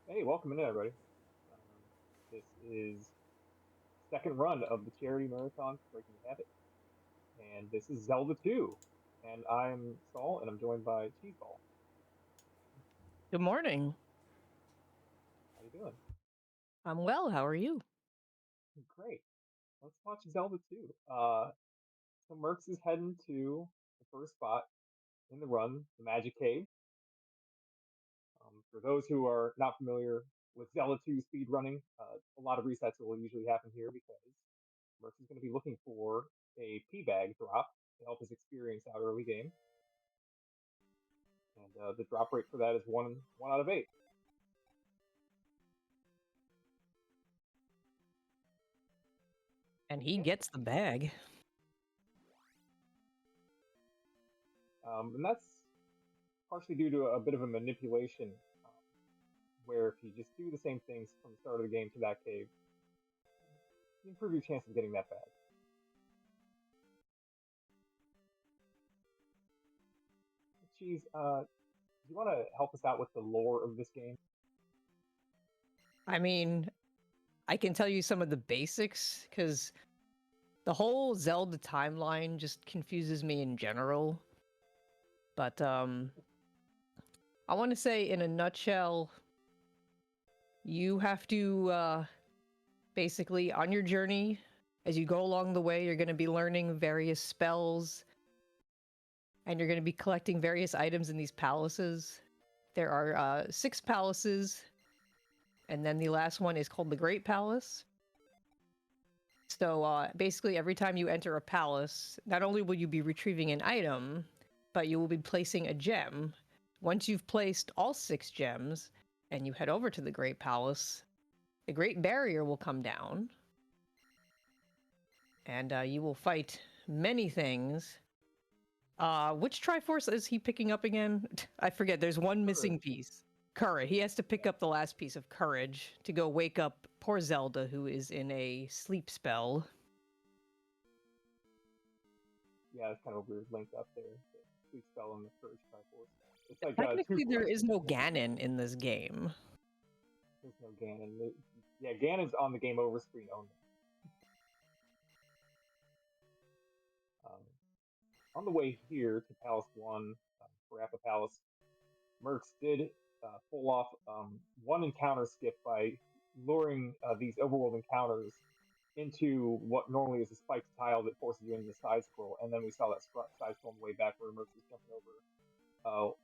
Hey, welcome in, everybody. This is second run of the charity marathon for Breaking the Habit, and this is Zelda 2. And I'm Saul, and I'm joined by Cheeseball. Good morning. How you doing? I'm well. How are you? Great. Let's watch Zelda 2. So Mercs is heading to the first spot in the run, the Magic Cave. For those who are not familiar with Zelda 2 speed running, a lot of resets will usually happen here because Mercs is going to be looking for a P bag drop to help his experience out early game. And the drop rate for that is one out of eight. And he Yeah, gets the bag. and that's partially due to a bit of a manipulation, where if you just do the same things from the start of the game to that cave, you improve your chance of getting that bag. Cheese, do you want to help us out with the lore of this game? I mean, I can tell you some of the basics because the whole Zelda timeline just confuses me in general. But I want to say in a nutshell, you have to basically on your journey as you go along the way, you're going to be learning various spells and you're going to be collecting various items in these palaces. There are 6 palaces, and then the last one is called the Great Palace. So basically, every time you enter a palace, not only will you be retrieving an item, but you will be placing a gem. Once you've placed all 6 gems and you head over to the Great Palace, the Great Barrier will come down and you will fight many things. Which Triforce is he picking up again? I forget. There's one missing Courage. piece. Courage. He has to pick up the last piece of courage to go wake up poor Zelda, who is in a sleep spell. Yeah, it's kind of a weird link up there. The Sweet Spell and the Courage Triforce. It's like two Technically, there is quests. no Ganon in this game. There's no Ganon. Yeah, Ganon's on the game over screen only. Um, on the way here to Palace 1, Parappa Palace, Mercs did pull off one encounter skip by luring these overworld encounters into what normally is a spiked tile that forces you into the side scroll, and then we saw that side scroll on the way back where Mercs was jumping over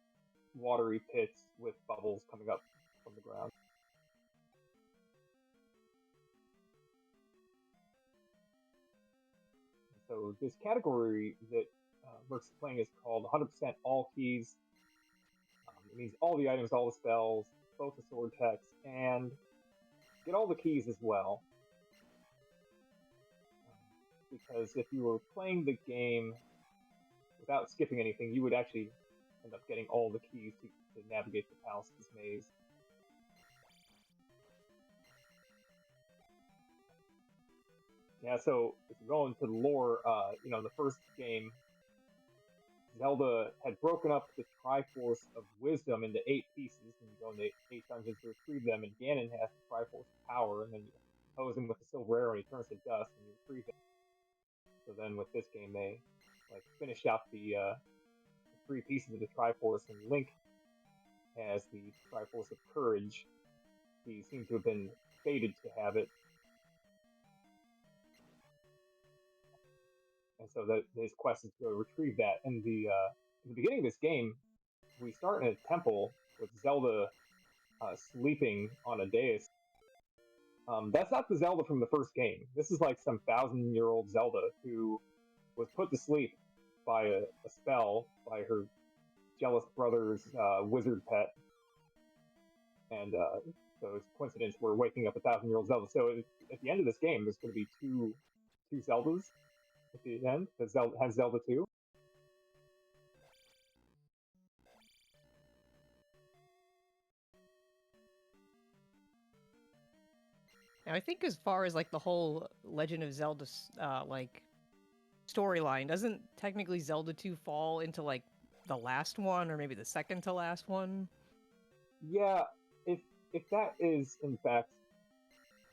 watery pits with bubbles coming up from the ground. So this category that Mercs is playing is called 100% all keys. It means all the items, all the spells, both the sword text, and get all the keys as well. Because if you were playing the game without skipping anything, you would actually end up getting all the keys to navigate the palace's maze. Yeah, so if you go into the lore, the first game, Zelda had broken up the Triforce of Wisdom into 8 pieces, and you go into 8 dungeons to retrieve them, and Ganon has the Triforce of Power, and then you pose him with the silver arrow, and he turns to dust, and you retrieve him. So then with this game, they finish out the 3 pieces of the Triforce, and Link has the Triforce of Courage. He seems to have been fated to have it, and so his quest is to retrieve that. In the beginning of this game, we start in a temple with Zelda sleeping on a dais. That's not the Zelda from the first game. This is like some 1,000-year-old Zelda who was put to sleep by a spell by her jealous brother's wizard pet, and so it's coincidence we're waking up 1,000-year-old Zelda. So at the end of this game, there's going to be two Zeldas at the end. The Zelda has Zelda 2. Now, I think as far as like the whole Legend of Zelda like storyline, doesn't technically Zelda 2 fall into like the last one or maybe the second to last one? Yeah, it if that is in fact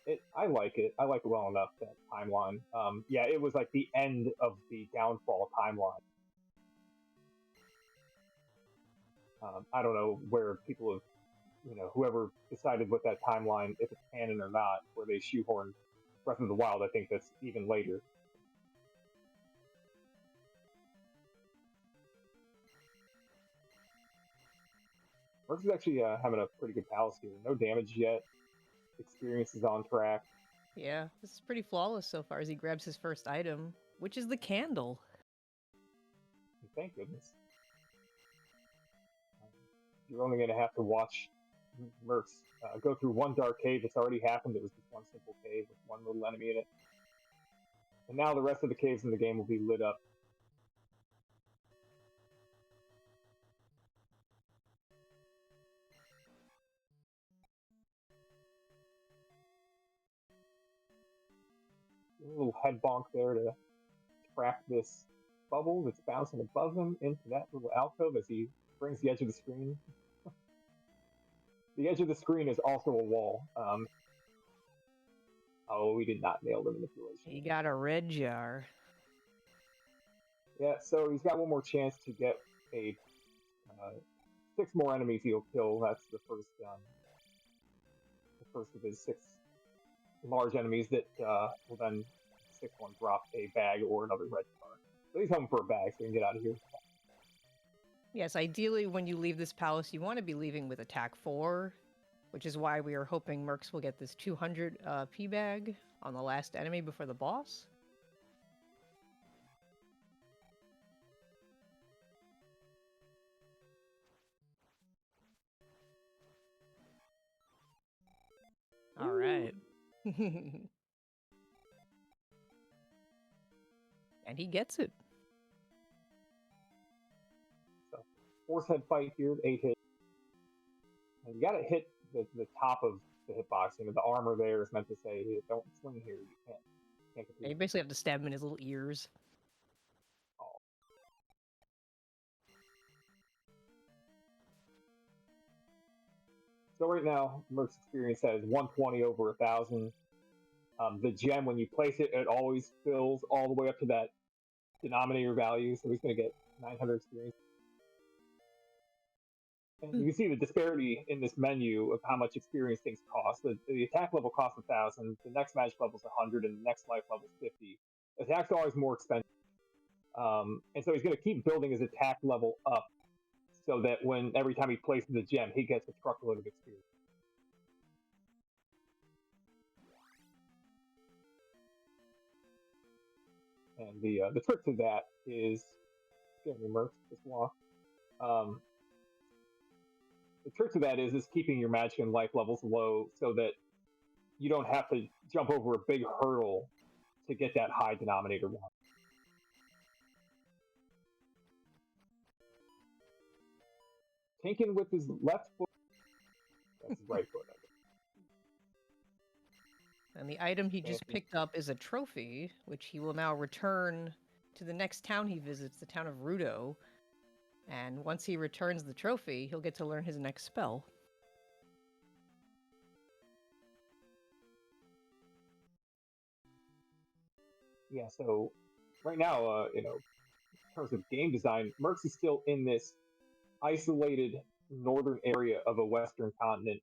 it, I like it. I like it well enough, that timeline. Yeah, it was like the end of the downfall timeline. I don't know where people have, whoever decided what that timeline, if it's canon or not, where they shoehorned Breath of the Wild. I think that's even later. Mercs is actually having a pretty good palace here. No damage yet. Experience is on track. Yeah, this is pretty flawless so far as he grabs his first item, which is the candle. Thank goodness. You're only going to have to watch Mercs go through one dark cave. It's already happened. It was just one simple cave with one little enemy in it. And now the rest of the caves in the game will be lit up. A little head bonk there to trap this bubble that's bouncing above him into that little alcove as he brings the edge of the screen. The edge of the screen is also a wall. Oh, we did not nail the manipulation. He got a red jar. Yeah, so he's got one more chance to get a 6 more enemies he'll kill. That's the first of his 6 large enemies that will then 6th one drop a bag or another red jar. So he's home for a bag, so he can get out of here. Yes, ideally when you leave this palace, you want to be leaving with attack 4, which is why we are hoping Mercs will get this 200 P bag on the last enemy before the boss. All right. And he gets it. So, force head fight here, 8 hits. And you gotta hit the top of the hitbox. The armor there is meant to say, hey, don't swing here. You can't You basically have to stab him in his little ears. Oh. So right now, Merc's experience says 120 over 1,000. The gem, when you place it, it always fills all the way up to that denominator value, so he's going to get 900 experience. And you can see the disparity in this menu of how much experience things cost. The attack level costs 1,000, the next magic level is 100, and the next life level is 50. Attack's always more expensive. And so he's going to keep building his attack level up so that when every time he places a gem, he gets a truckload of experience. And the trick to that is getting immersed this walk. The trick to that is keeping your magic and life levels low so that you don't have to jump over a big hurdle to get that high denominator one. Tinkin with his left foot. That's his right foot. And the item he just picked up is a trophy, which he will now return to the next town he visits, the town of Rudo. And once he returns the trophy, he'll get to learn his next spell. Yeah, so right now, in terms of game design, Mercs is still in this isolated northern area of a western continent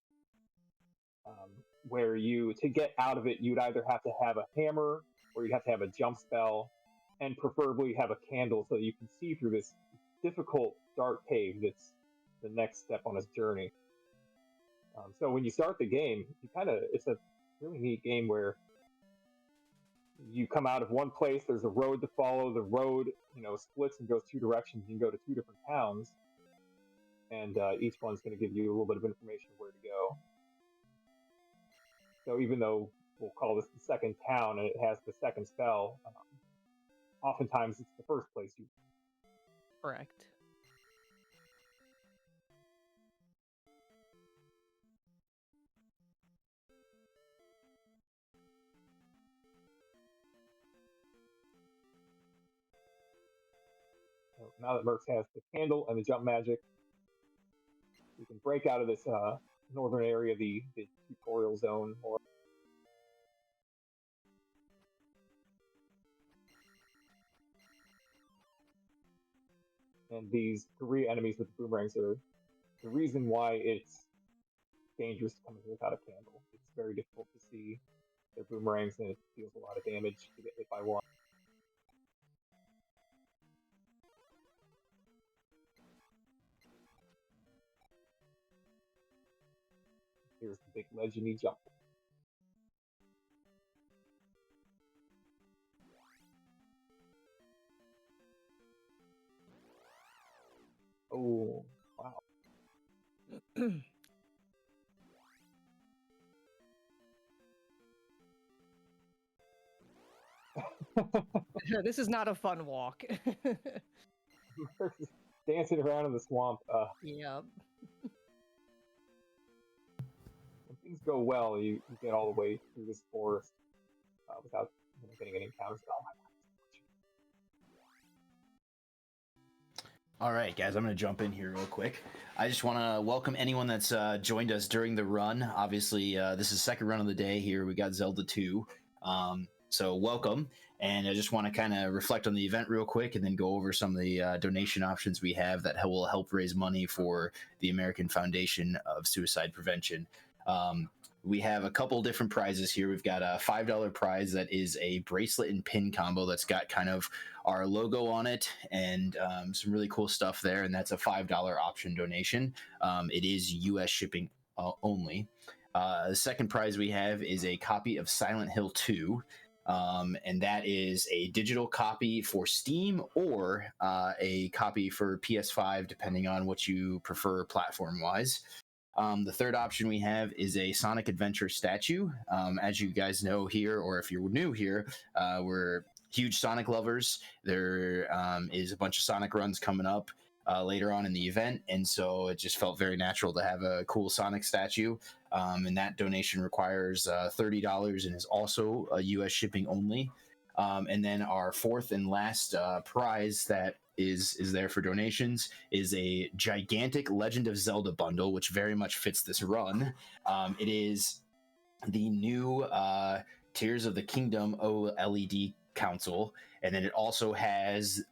where to get out of it, you'd either have to have a hammer or you'd have to have a jump spell and preferably have a candle so that you can see through this difficult dark cave that's the next step on his journey. So when you start the game, it's a really neat game where you come out of one place, there's a road to follow, the road splits and goes 2 directions, you can go to 2 different towns, and each one's going to give you a little bit of information where to go. So even though we'll call this the second town and it has the second spell, oftentimes it's the first place you. Correct. Now that Mercs has the candle and the jump magic, we can break out of this northern area, the tutorial zone, or and these three enemies with boomerangs are the reason why it's dangerous to come in without a candle. It's very difficult to see their boomerangs, and it deals a lot of damage to get hit by one. Here's the big legendy jump. Oh, wow. This is not a fun walk. Dancing around in the swamp. Yep. When things go well, you get all the way through this forest without getting any encounters. Oh my All right, guys, I'm going to jump in here real quick. I just want to welcome anyone that's joined us during the run. Obviously, this is the second run of the day here. We got Zelda 2. So welcome. And I just want to kind of reflect on the event real quick and then go over some of the donation options we have that will help raise money for the American Foundation of Suicide Prevention. We have a couple different prizes here. We've got a $5 prize that is a bracelet and pin combo that's got kind of our logo on it and some really cool stuff there. And that's a $5 option donation. It is US shipping only. The second prize we have is a copy of Silent Hill 2. And that is a digital copy for Steam or a copy for PS5, depending on what you prefer platform-wise. The third option we have is a Sonic Adventure statue. As you guys know here, or if you're new here, we're huge Sonic lovers. There is a bunch of Sonic runs coming up later on in the event, and so it just felt very natural to have a cool Sonic statue. And that donation requires $30 and is also US shipping only. And then our fourth and last prize that is there for donations is a gigantic Legend of Zelda bundle, which very much fits this run. It is the new Tears of the Kingdom OLED console, and then it also has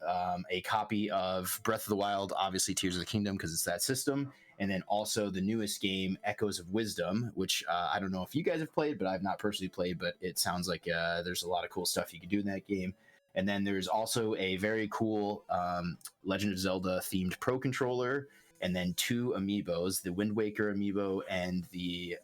a copy of Breath of the Wild, obviously Tears of the Kingdom because it's that system, and then also the newest game, Echoes of Wisdom, which I don't know if you guys have played, but I've not personally played, but it sounds like there's a lot of cool stuff you can do in that game. And then there's also a very cool Legend of Zelda themed Pro Controller, and then two amiibos, the Wind Waker amiibo and the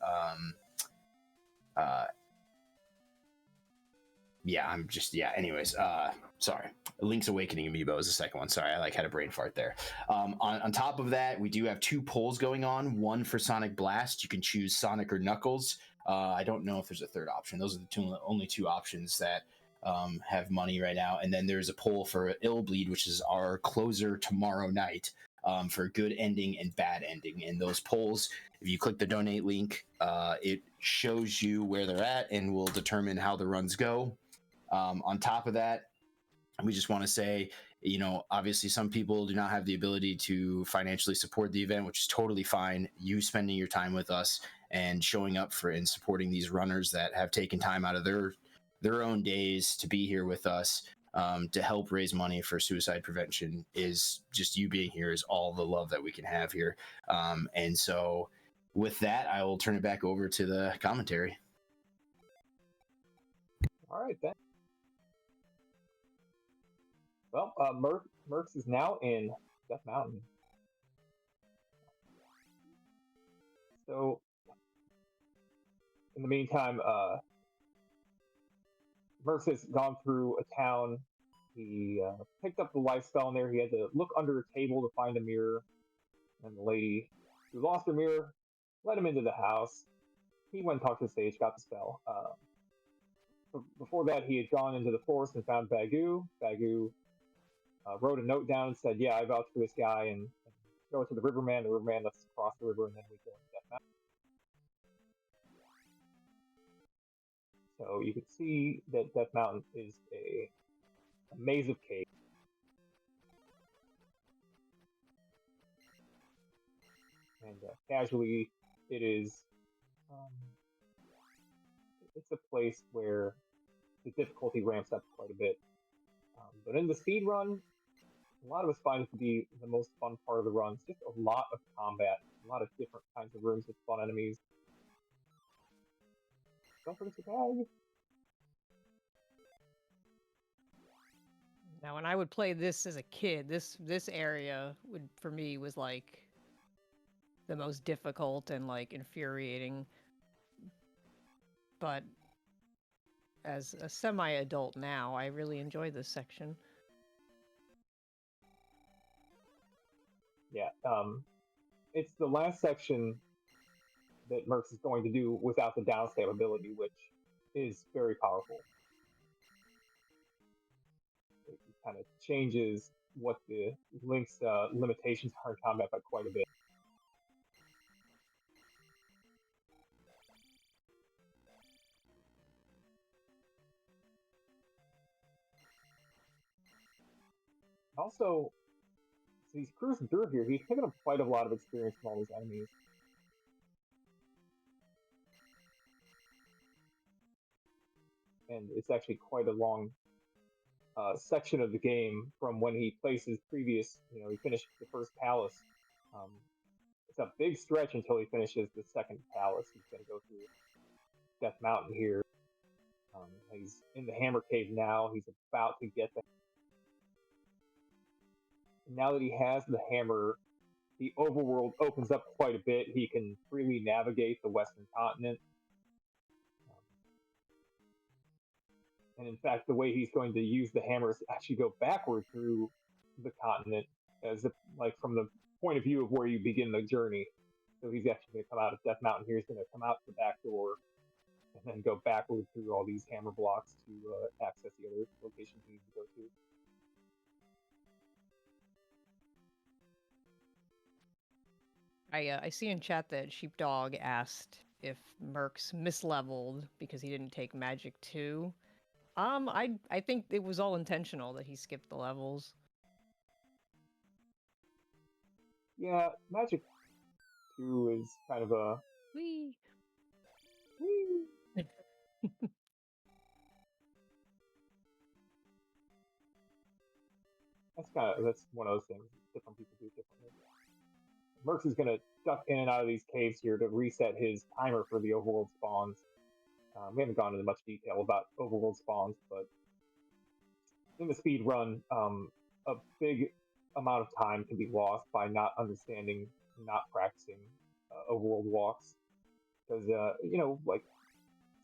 sorry. Link's Awakening amiibo is the second one. Sorry, I had a brain fart there. On top of that, we do have two polls going on. One for Sonic Blast. You can choose Sonic or Knuckles. I don't know if there's a third option. Those are the only two options that have money right now. And then there's a poll for Ill Bleed, which is our closer tomorrow night, for good ending and bad ending. And those polls, if you click the donate link, it shows you where they're at and will determine how the runs go. On top of that, we just want to say, obviously some people do not have the ability to financially support the event, which is totally fine. You spending your time with us and showing up for and supporting these runners that have taken time out of their own days to be here with us to help raise money for suicide prevention is just you being here is all the love that we can have here. And so with that, I will turn it back over to the commentary. All right, then. Well, Mercs is now in Death Mountain. So, in the meantime, Mercs has gone through a town. He picked up the life spell in there. He had to look under a table to find a mirror. And the lady who lost her mirror let him into the house. He went and talked to the sage, got the spell. Before that, he had gone into the forest and found Bagu. Bagu wrote a note down and said, "Yeah, I vouch for this guy," and go to the riverman. The riverman lets us cross the river, and then we go into Death Mountain. So you can see that Death Mountain is a maze of caves. And casually it is um, it's a place where the difficulty ramps up quite a bit. But in the speed run, a lot of us find it to be the most fun part of the run. It's just a lot of combat, a lot of different kinds of rooms with fun enemies. Don't forget your bag. Now, when I would play this as a kid, this area would for me was like the most difficult and like infuriating. But as a semi-adult now, I really enjoy this section. Yeah, it's the last section that Mercs is going to do without the downstab ability, which is very powerful. It kind of changes what the Link's limitations are in combat by quite a bit. Also, so he's cruising through here. He's picking up quite a lot of experience from all these enemies. And it's actually quite a long section of the game from when he plays his previous, he finished the first palace. It's a big stretch until he finishes the second palace. He's going to go through Death Mountain here. He's in the Hammer Cave now. He's about to get there. Now that he has the hammer, the overworld opens up quite a bit. He can freely navigate the Western continent. And in fact, the way he's going to use the hammer is to actually go backward through the continent, as if, like, from the point of view of where you begin the journey. So he's actually going to come out of Death Mountain here. He's going to come out the back door and then go backward through all these hammer blocks to access the other locations he needs to go to. I see in chat that Sheepdog asked if Mercs misleveled because he didn't take Magic 2. I think it was all intentional that he skipped the levels. Yeah, Magic 2 is kind of a... Whee! Whee! That's one of those things different people do differently. Mercs is going to duck in and out of these caves here to reset his timer for the overworld spawns. We haven't gone into much detail about overworld spawns, but in the speed run, a big amount of time can be lost by not understanding, not practicing overworld walks. Because, like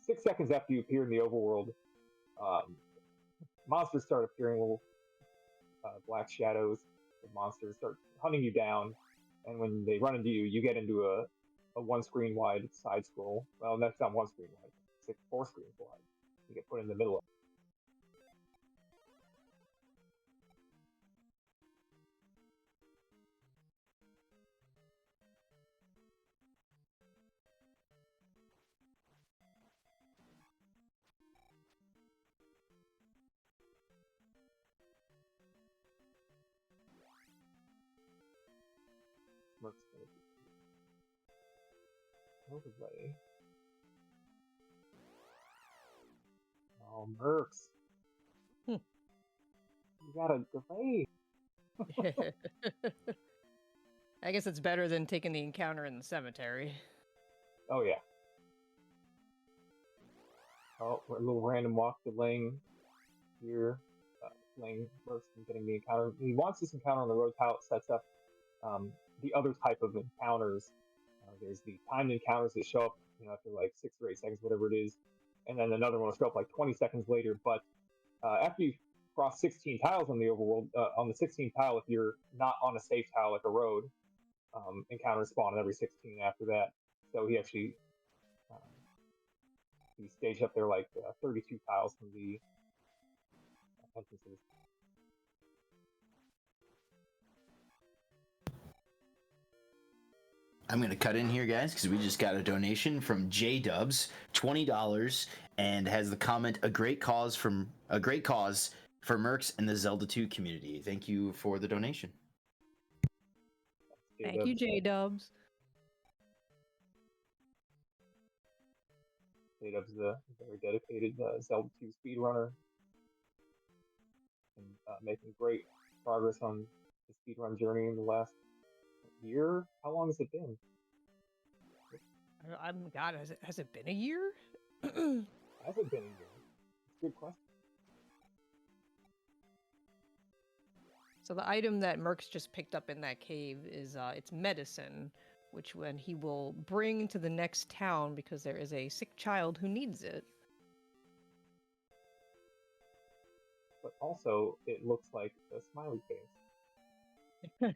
6 seconds after you appear in the overworld, monsters start appearing, little black shadows of monsters start hunting you down. And when they run into you, you get into a one screen wide side scroll. Well, that's not one screen wide, it's 4 screens wide. You get put in the middle of it. Mercs gonna be overlay. Oh, Mercs. You gotta delay. I guess it's better than taking the encounter in the cemetery. Oh, yeah. Oh, a little random walk delaying here. Delaying Mercs from getting the encounter. He wants this encounter on the road, how it sets up the other type of encounters. There's the timed encounters that show up, after like 6 or 8 seconds, whatever it is, and then another one will show up like 20 seconds later. But after you cross 16 tiles on the overworld, on the 16th tile, if you're not on a safe tile like a road, encounters spawn on every 16 after that. So he actually he staged up there like 32 tiles from the entrances. I'm gonna cut in here, guys, because we just got a donation from J Dubs, $20, and has the comment a great cause for Mercs and the Zelda 2 community. Thank you for the donation. Thank you, J Dubs. J-Dub's a very dedicated Zelda 2 speedrunner and making great progress on the speedrun journey in the last year. How long has it been? I'm God. Has it been a year? Has it been a year? It's a good question. So the item that Mercs just picked up in that cave is it's medicine, which when he will bring to the next town because there is a sick child who needs it. But also, it looks like a smiley face.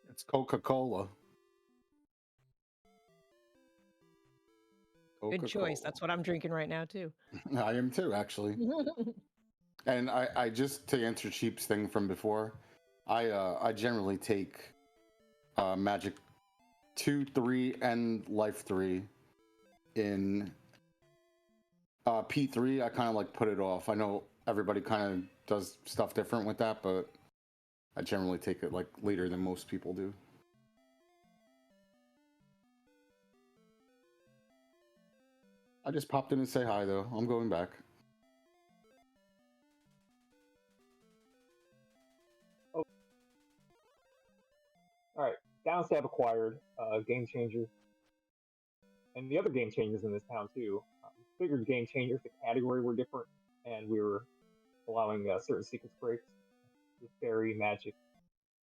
It's Coca-Cola. Good choice. That's what I'm drinking right now too. I am too, actually. And I just, to answer Cheap's thing from before, I generally take Magic 2, 3, and Life 3 in P3. I kind of like put it off. I know everybody kind of does stuff different with that, but I generally take it like later than most people do. I just popped in to say hi though. I'm going back. Alright, Downstab acquired, Game Changer. And the other Game Changers in this town too. Figured Game Changers, the category were different, and we were allowing certain sequence breaks with fairy magic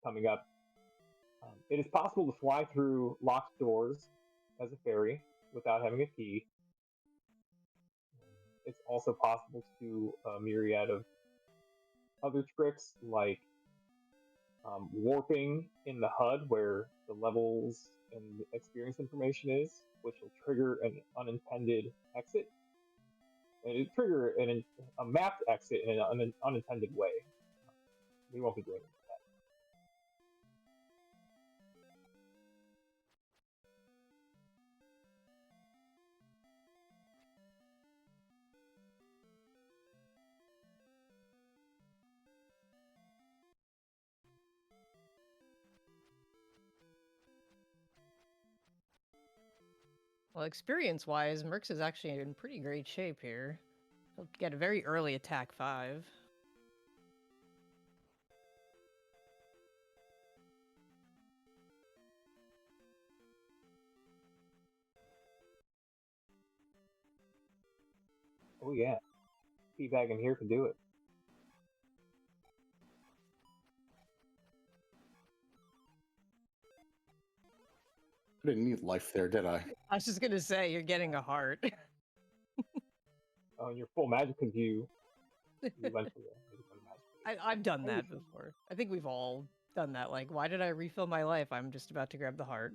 coming up. It is possible to fly through locked doors as a fairy without having a key. It's also possible to do a myriad of other tricks like warping in the HUD where the levels and experience information is, which will trigger an unintended exit. And it trigger a mapped exit in an unintended way. We won't be doing that. Well, experience-wise, Mercs is actually in pretty great shape here. He'll get a very early attack 5. Oh yeah, Teabag in here can do it. I didn't need life there, did I? I was just gonna say, you're getting a heart. Oh, and you're full magic because you went for the magic. I've done that before. I think we've all done that. Like, why did I refill my life? I'm just about to grab the heart.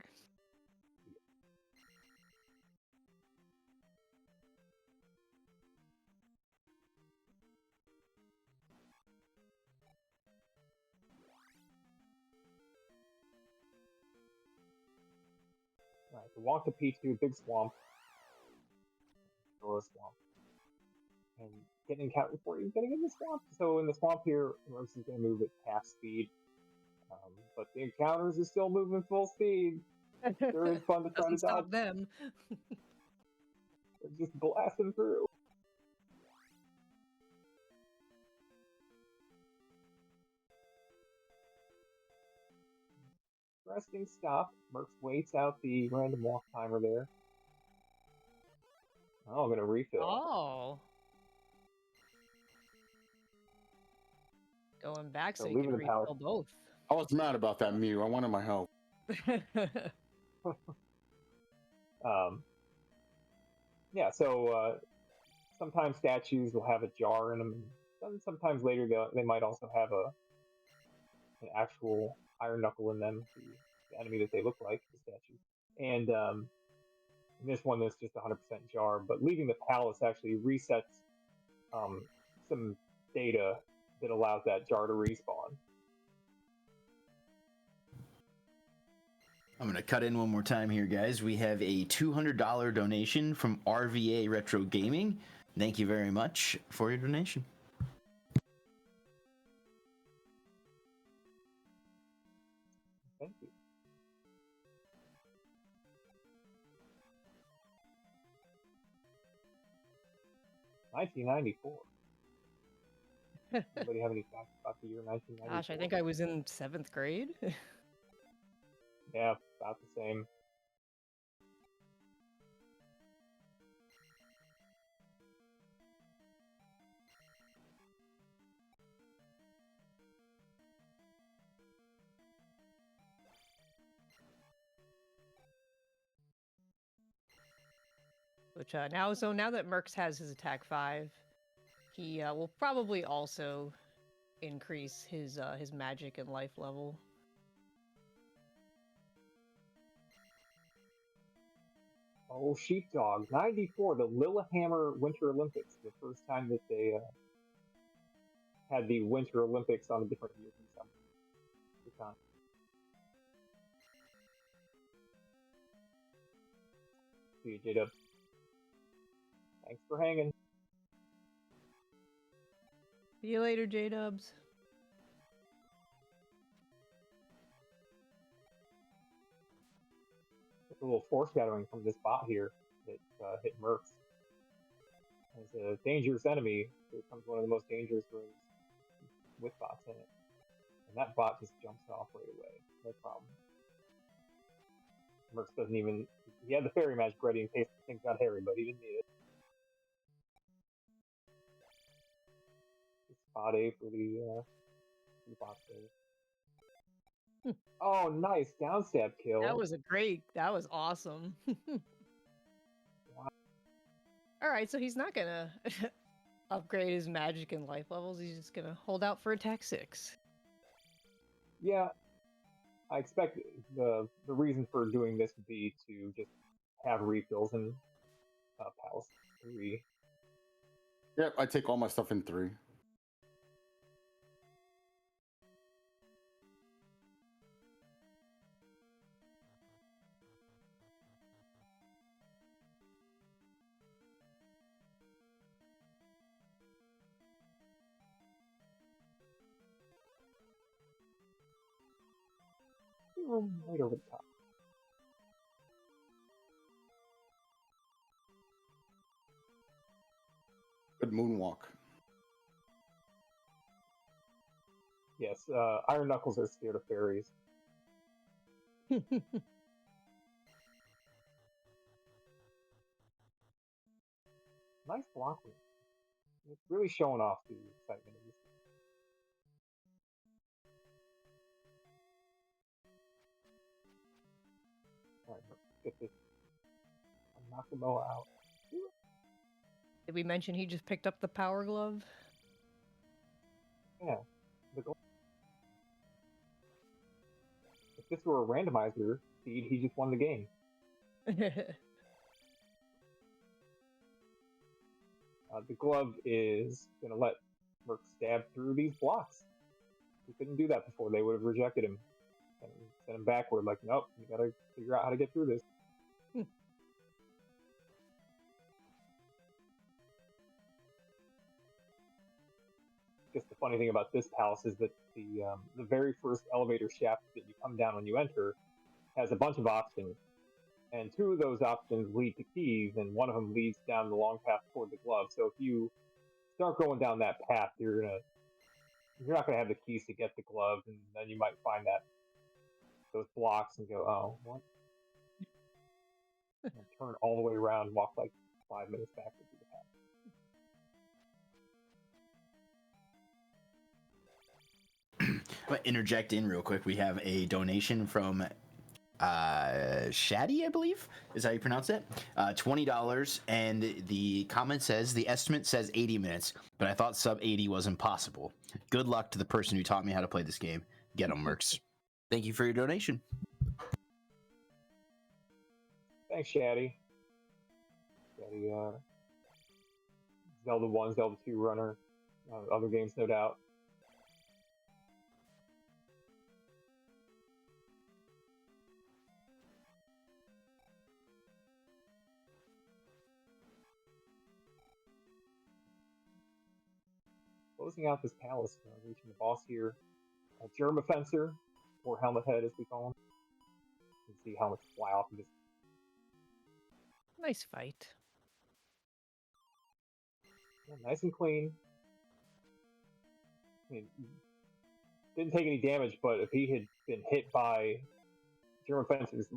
Alright, so walk to P2, big swamp. Or a swamp. And get an encounter before you're getting in the swamp. So in the swamp here, Mercs is going to move at half speed. But the encounters are still moving full speed. Sure is fun to try to Doesn't dodge stop them. They're just blasting through. Resting stop. Mercs waits out the random walk timer there. Oh, I'm going to refill. Oh. Going back so you leaving can the palace. refill both. I was mad about that Mew. I wanted my health. Yeah, so sometimes statues will have a jar in them. And sometimes later they might also have an actual iron knuckle in them, the enemy that they look like, the statue. And in this one, that's just 100% jar. But leaving the palace actually resets some data that allows that jar to respawn. I'm going to cut in one more time here, guys. We have a $200 donation from RVA Retro Gaming. Thank you very much for your donation. Thank you. 1994. Anybody have any facts about the year 1994? Gosh, I think I was in 7th grade. Yeah, about the same. Which now that Mercs has his attack 5, he will probably also increase his magic and life level. Oh, Sheepdog, 94, the Lillehammer Winter Olympics, the first time that they had the Winter Olympics on a different year than summer. Good time. See you, J-Dub. Thanks for hanging. See you later, J-Dubs. A little foreshadowing from this bot here that hit Mercs. As a dangerous enemy, here comes one of the most dangerous rooms with bots in it. And that bot just jumps off right away. No problem. Mercs doesn't even... He had the fairy magic ready in case things got hairy, but he didn't need it. Spot A for the bot save. Oh, nice downstab kill. That was awesome. Wow. Alright, so he's not gonna upgrade his magic and life levels, he's just gonna hold out for attack 6. Yeah, I expect the reason for doing this would be to just have refills in Palace 3. Yep, I take all my stuff in 3. Right over the top. Good moonwalk. Yes, Iron Knuckles are scared of fairies. Nice blocking. It's really showing off the excitement of this. Alright, let's get this Nakamoa out. Did we mention he just picked up the power glove? Yeah. If this were a randomizer feed, he just won the game. The glove is going to let Merc stab through these blocks. He couldn't do that before. They would have rejected him and sent him backward like, nope, you got to figure out how to get through this. Just the funny thing about this palace is that the very first elevator shaft that you come down when you enter has a bunch of options. And 2 of those options lead to keys, and one of them leads down the long path toward the glove. So if you start going down that path, you're not gonna have the keys to get the glove, and then you might find those blocks and go, oh, what? And turn all the way around, and walk like 5 minutes backwards through the path. I'm gonna interject in real quick. We have a donation from Shaddy, I believe is how you pronounce it. $20, and the comment says the estimate says 80 minutes, but I thought sub 80 was impossible. Good luck to the person who taught me how to play this game. Get 'em, Mercs. Thank you for your donation. Thanks, Shaddy. Shaddy, Zelda 1, Zelda 2 runner. Other games, no doubt. Closing out this palace, reaching the boss here. Germa Fencer, or Helmet Head as we call him. You can see helmets fly off of his. Nice fight. Yeah, nice and clean. I mean, didn't take any damage, but if he had been hit by German Fencer's,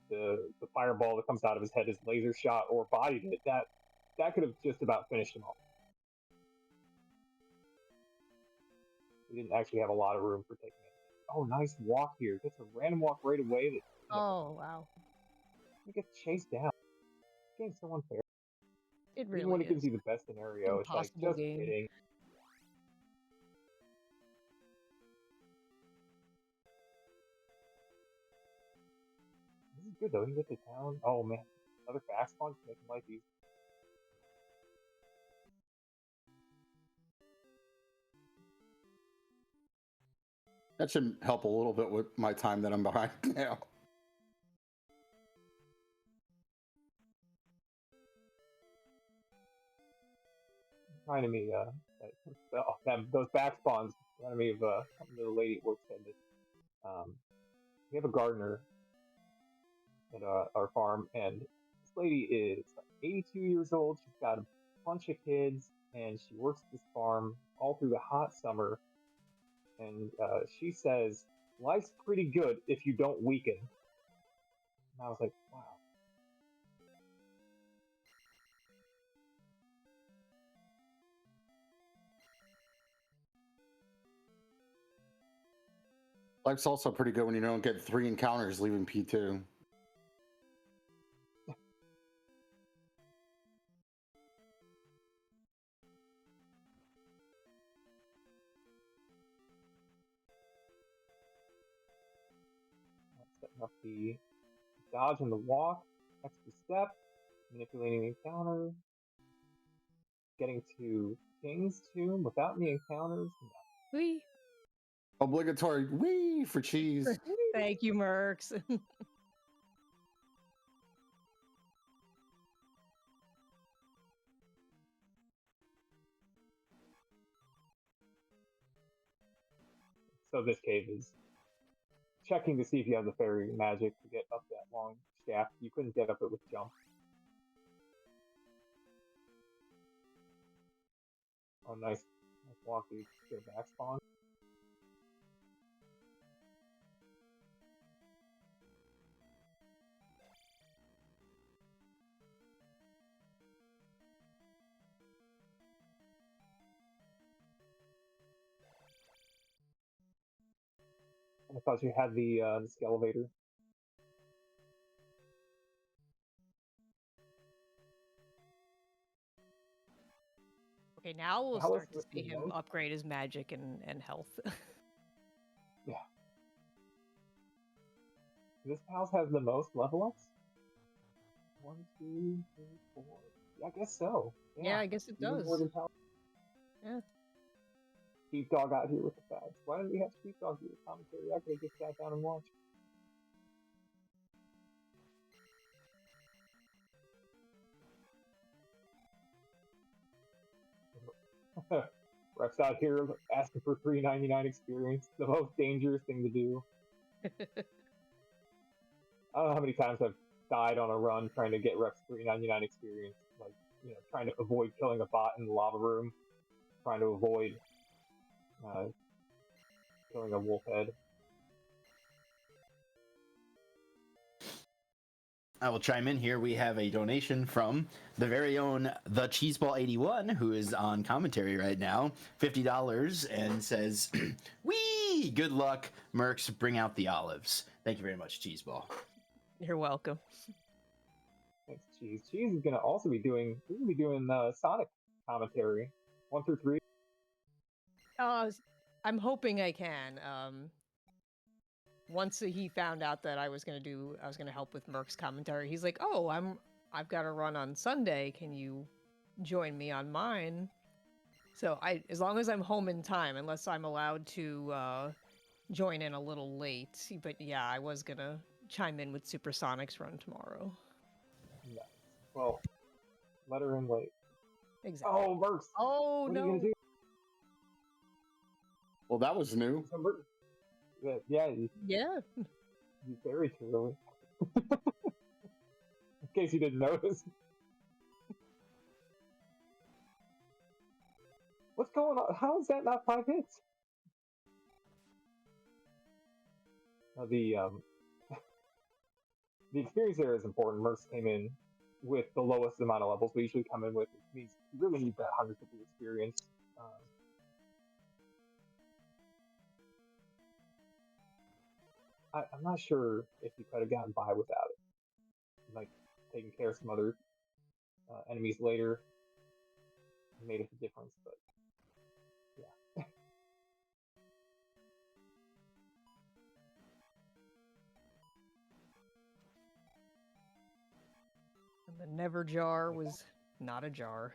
the fireball that comes out of his head, his laser shot, or bodied it, that could have just about finished him off. He didn't actually have a lot of room for taking it. Oh, nice walk here. Gets a random walk right away. Oh, wow. He gets chased down. This game's so unfair. It really Even when it is. gives you the best scenario, it's like, Impossible just game. kidding. This is good though. He can get to town. Oh man, another fast punch making life easy. That should help a little bit with my time that I'm behind now. Reminded me, those back spawns reminded me of something the lady at work said that we have a gardener at our farm, and this lady is like 82 years old. She's got a bunch of kids, and she works at this farm all through the hot summer. And she says, life's pretty good if you don't weaken. And I was like, wow. Life's also pretty good when you don't get 3 encounters leaving P2. Setting up the dodge and the walk, extra step, manipulating the encounter, getting to King's Tomb without any encounters. No. Whee! Obligatory wee for cheese. Thank you, Mercs. So this cave is checking to see if you have the fairy magic to get up that long shaft. You couldn't get up it with jump. Oh, nice walk, dude. Get a back spawn. I thought you had the elevator. Okay, now we'll How start is to see the him most? upgrade his magic and health. Yeah. This house has the most level ups? 1, 2, 3, 4. Yeah, I guess so. Yeah, I guess it Even does. more than Pal- Yeah. Sheepdog out here with the facts. Why didn't we have Sheepdog do the commentary? I could have just sat down and watched. Rex out here asking for $3.99 experience. The most dangerous thing to do. I don't know how many times I've died on a run trying to get Rex $3.99 experience. Like, trying to avoid killing a bot in the lava room. Trying to avoid killing a wolf head. I will chime in here. We have a donation from the very own The Cheeseball81, who is on commentary right now, $50, and says, "Wee! Good luck, Mercs. Bring out the olives." Thank you very much, Cheeseball. You're welcome. Thanks, Cheese. Cheese is gonna also be doing. He's gonna be doing Sonic commentary, 1 through 3. I'm hoping I can. Once he found out that I was gonna help with Merc's commentary, he's like, "Oh, I've got to run on Sunday. Can you join me on mine?" So as long as I'm home in time, unless I'm allowed to join in a little late. But yeah, I was gonna chime in with Supersonic's run tomorrow. Nice. Well, let her in late. Exactly. Oh, Mercs. Oh What no. are you gonna do? Well, that was new. Yeah, Yeah. you buried too early. In case you didn't notice. What's going on? How is that not 5 hits? The the experience there is important. Mercs came in with the lowest amount of levels we usually come in with, which means you really need that 100 people experience. I'm not sure if you could have gotten by without it. Like taking care of some other enemies later made a difference, but yeah. And the never jar was not a jar.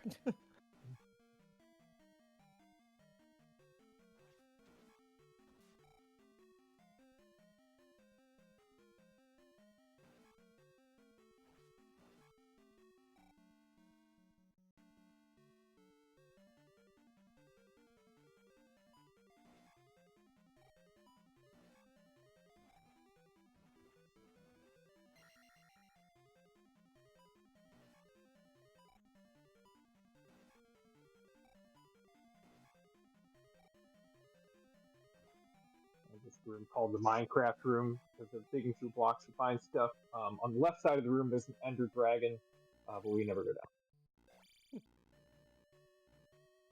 This room called the Minecraft room because they're digging through blocks to find stuff. On the left side of the room, there's an Ender Dragon, but we never go down.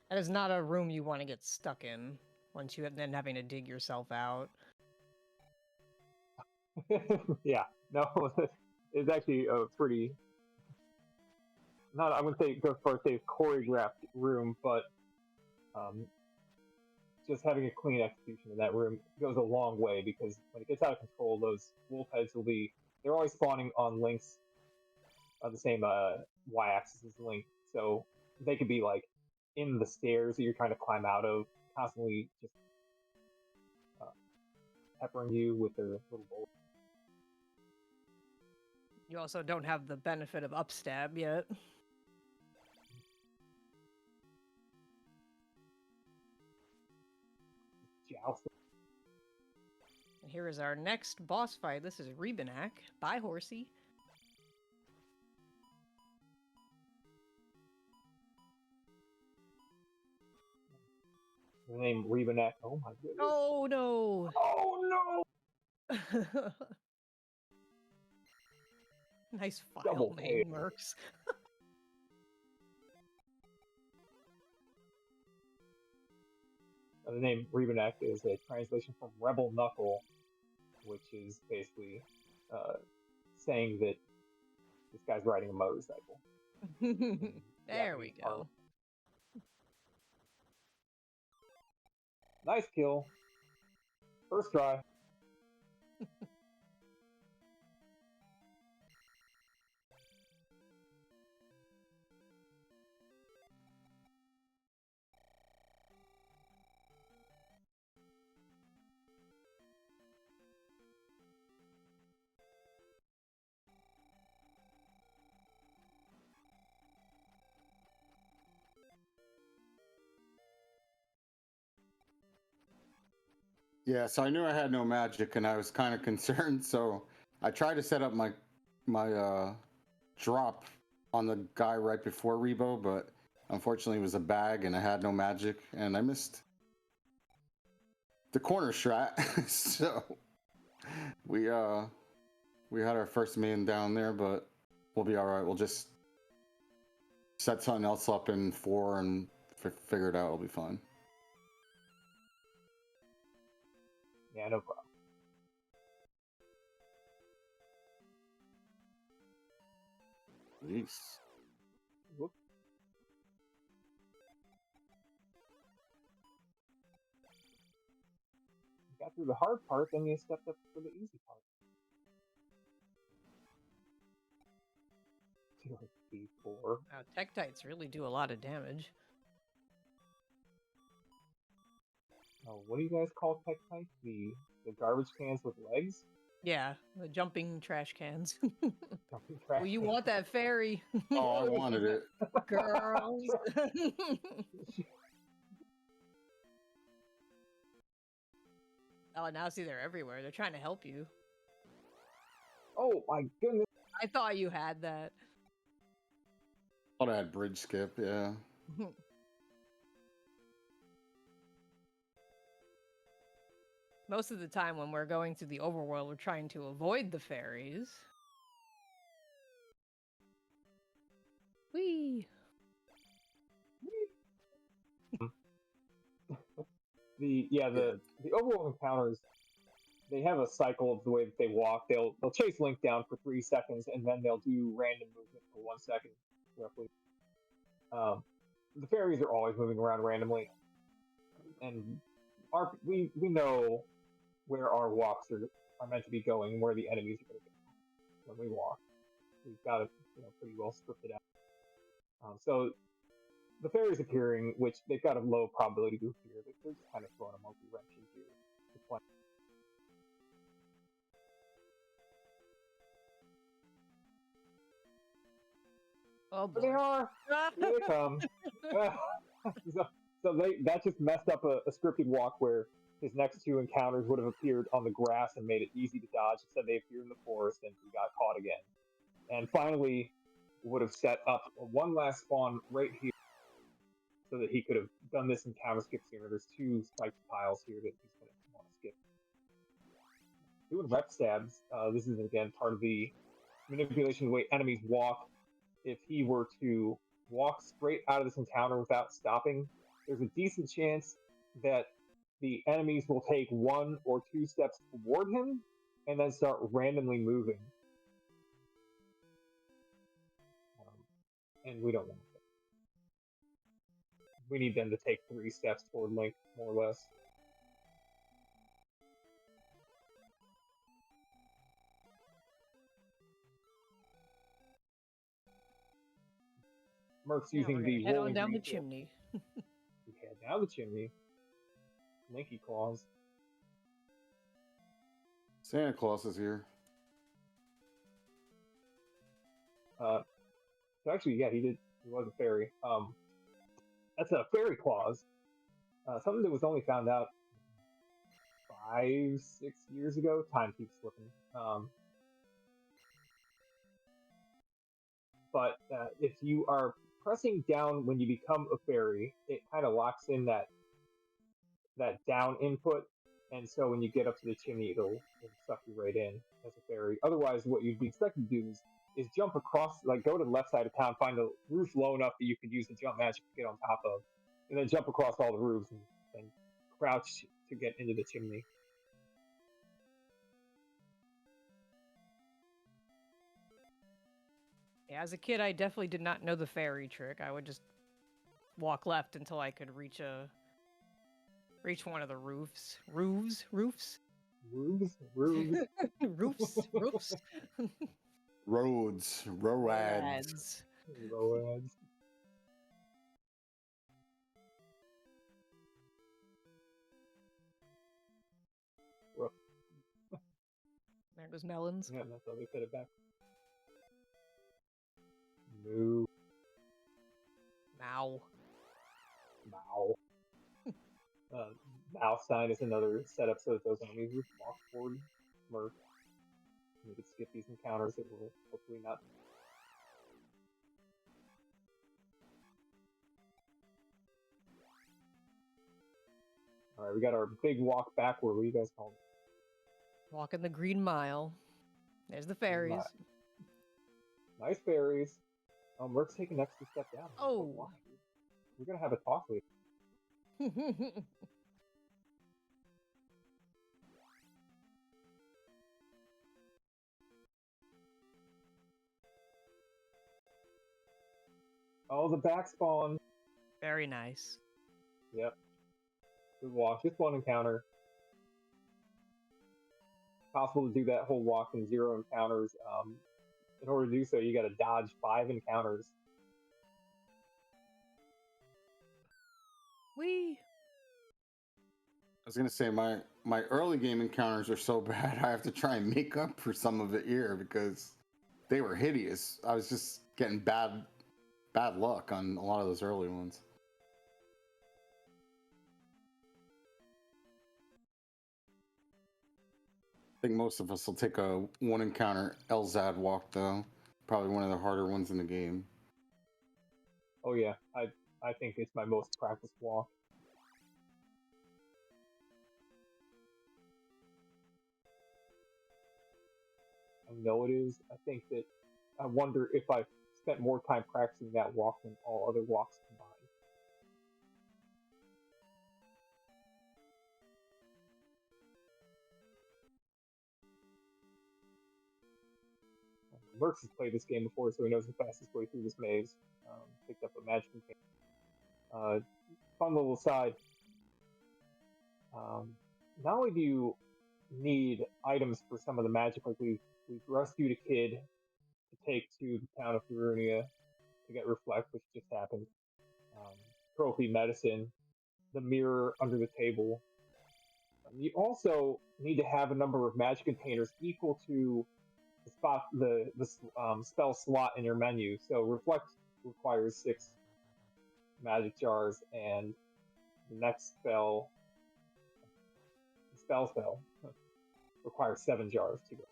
That is not a room you want to get stuck in once you then having to dig yourself out. Yeah, no, it's actually a pretty. Not, I wouldn't say go as far as say choreographed room, but just having a clean execution in that room goes a long way because when it gets out of control, those wolf heads will be. They're always spawning on links on the same y-axis as Link, so they could be like in the stairs that you're trying to climb out of, constantly just peppering you with their little bullets. You also don't have the benefit of upstab yet. Jousting. And here is our next boss fight. This is Rebenak by Horsey. The name Rebenak. Oh my goodness. Oh no! Oh no! Nice file Double name, fail. Mercs. The name Rebenak is a translation from Rebel Knuckle, which is basically saying that this guy's riding a motorcycle. There we go. Nice kill. First try. Yeah, so I knew I had no magic, and I was kind of concerned. So I tried to set up my drop on the guy right before Rebo, but unfortunately it was a bag, and I had no magic, and I missed the corner strat. So we had our first man down there, but we'll be all right. We'll just set something else up in 4 and figure it out. It'll be fine. Yeah, no problem. Jeez. Whoop. You got through the hard part, then you stepped up for the easy part. B4. Wow, Tektites really do a lot of damage. Oh, what do you guys call Tektites? The garbage cans with legs? Yeah, the jumping trash cans. Jumping trash Well, you cans. want that fairy. Oh, I wanted it. Girls. Oh, now see, they're everywhere. They're trying to help you. Oh my goodness. I thought you had that. Thought I had bridge skip, yeah. Most of the time when we're going through the overworld, we're trying to avoid the fairies. Whee! The overworld encounters, they have a cycle of the way that they walk. They'll chase Link down for 3 seconds, and then they'll do random movement for 1 second, roughly. The fairies are always moving around randomly, and we know where our walks are meant to be going, where the enemies are going to go when we walk. We've got it, pretty well scripted out. So the fairies appearing, which they've got a low probability to appear, but they're just kind of throwing a monkey wrench into the plan. Oh boy. There they are. Here they come. so that just messed up a scripted walk where his next two encounters would have appeared on the grass and made it easy to dodge. Instead, they appeared in the forest and he got caught again. And finally, would have set up one last spawn right here so that he could have done this encounter skip sooner. There's two spiked piles here that he's going to want to skip. Doing rep stabs. This is, again, part of the manipulation of the way enemies walk. If he were to walk straight out of this encounter without stopping, there's a decent chance that the enemies will take 1 or 2 steps toward him and then start randomly moving. And we don't want that. We need them to take 3 steps toward Link, more or less. Merc's using the head on rolling down the green chimney. We head down the chimney. Linky Claus. Santa Claus is here. So actually, yeah, he was a fairy. That's a fairy clause. Something that was only found out 5-6 years ago. Time keeps slipping. But if you are pressing down when you become a fairy, it kind of locks in that down input, and so when you get up to the chimney, it'll suck you right in as a fairy. Otherwise, what you'd be expected to do is jump across, like go to the left side of town, find a roof low enough that you could use the jump magic to get on top of, and then jump across all the roofs and crouch to get into the chimney. Yeah, as a kid, I definitely did not know the fairy trick. I would just walk left until I could reach one of the roofs. Roofs? Roofs? Roofs? Roofs? Roads. Roads. Roads. There goes Melons. Yeah, that's how they fit it back. Moo. Mow. Mouse sign is another setup so that those enemies will walk forward. Merc. You can skip these encounters. It will hopefully not. Alright, we got our big walk backward. What do you guys call it? Walking the Green Mile. There's the fairies. Nice fairies. Merc's taking an extra step down. Oh. We're gonna have a talk later. Oh, the back spawn. Very nice. Yep. Good walk. Just one encounter. Possible to do that whole walk in 0 encounters. In order to do so, you gotta dodge 5 encounters. Whee! I was gonna say my early game encounters are so bad I have to try and make up for some of it here because they were hideous. I was just getting bad luck on a lot of those early ones. I think most of us will take a 1 encounter Elzad walk though. Probably one of the harder ones in the game. Oh yeah, I think it's my most practiced walk. I know it is. I think that I wonder if I spent more time practicing that walk than all other walks combined. Mercs has played this game before, so he knows the fastest way through this maze. Picked up a magic container. Fun little aside. Not only do you need items for some of the magic, like we've rescued a kid to take to the town of Eunos to get reflect, which just happened. Trophy medicine, the mirror under the table. You also need to have a number of magic containers equal to the spell slot in your menu. So reflect requires 6 magic jars, and the next spell requires 7 jars to go.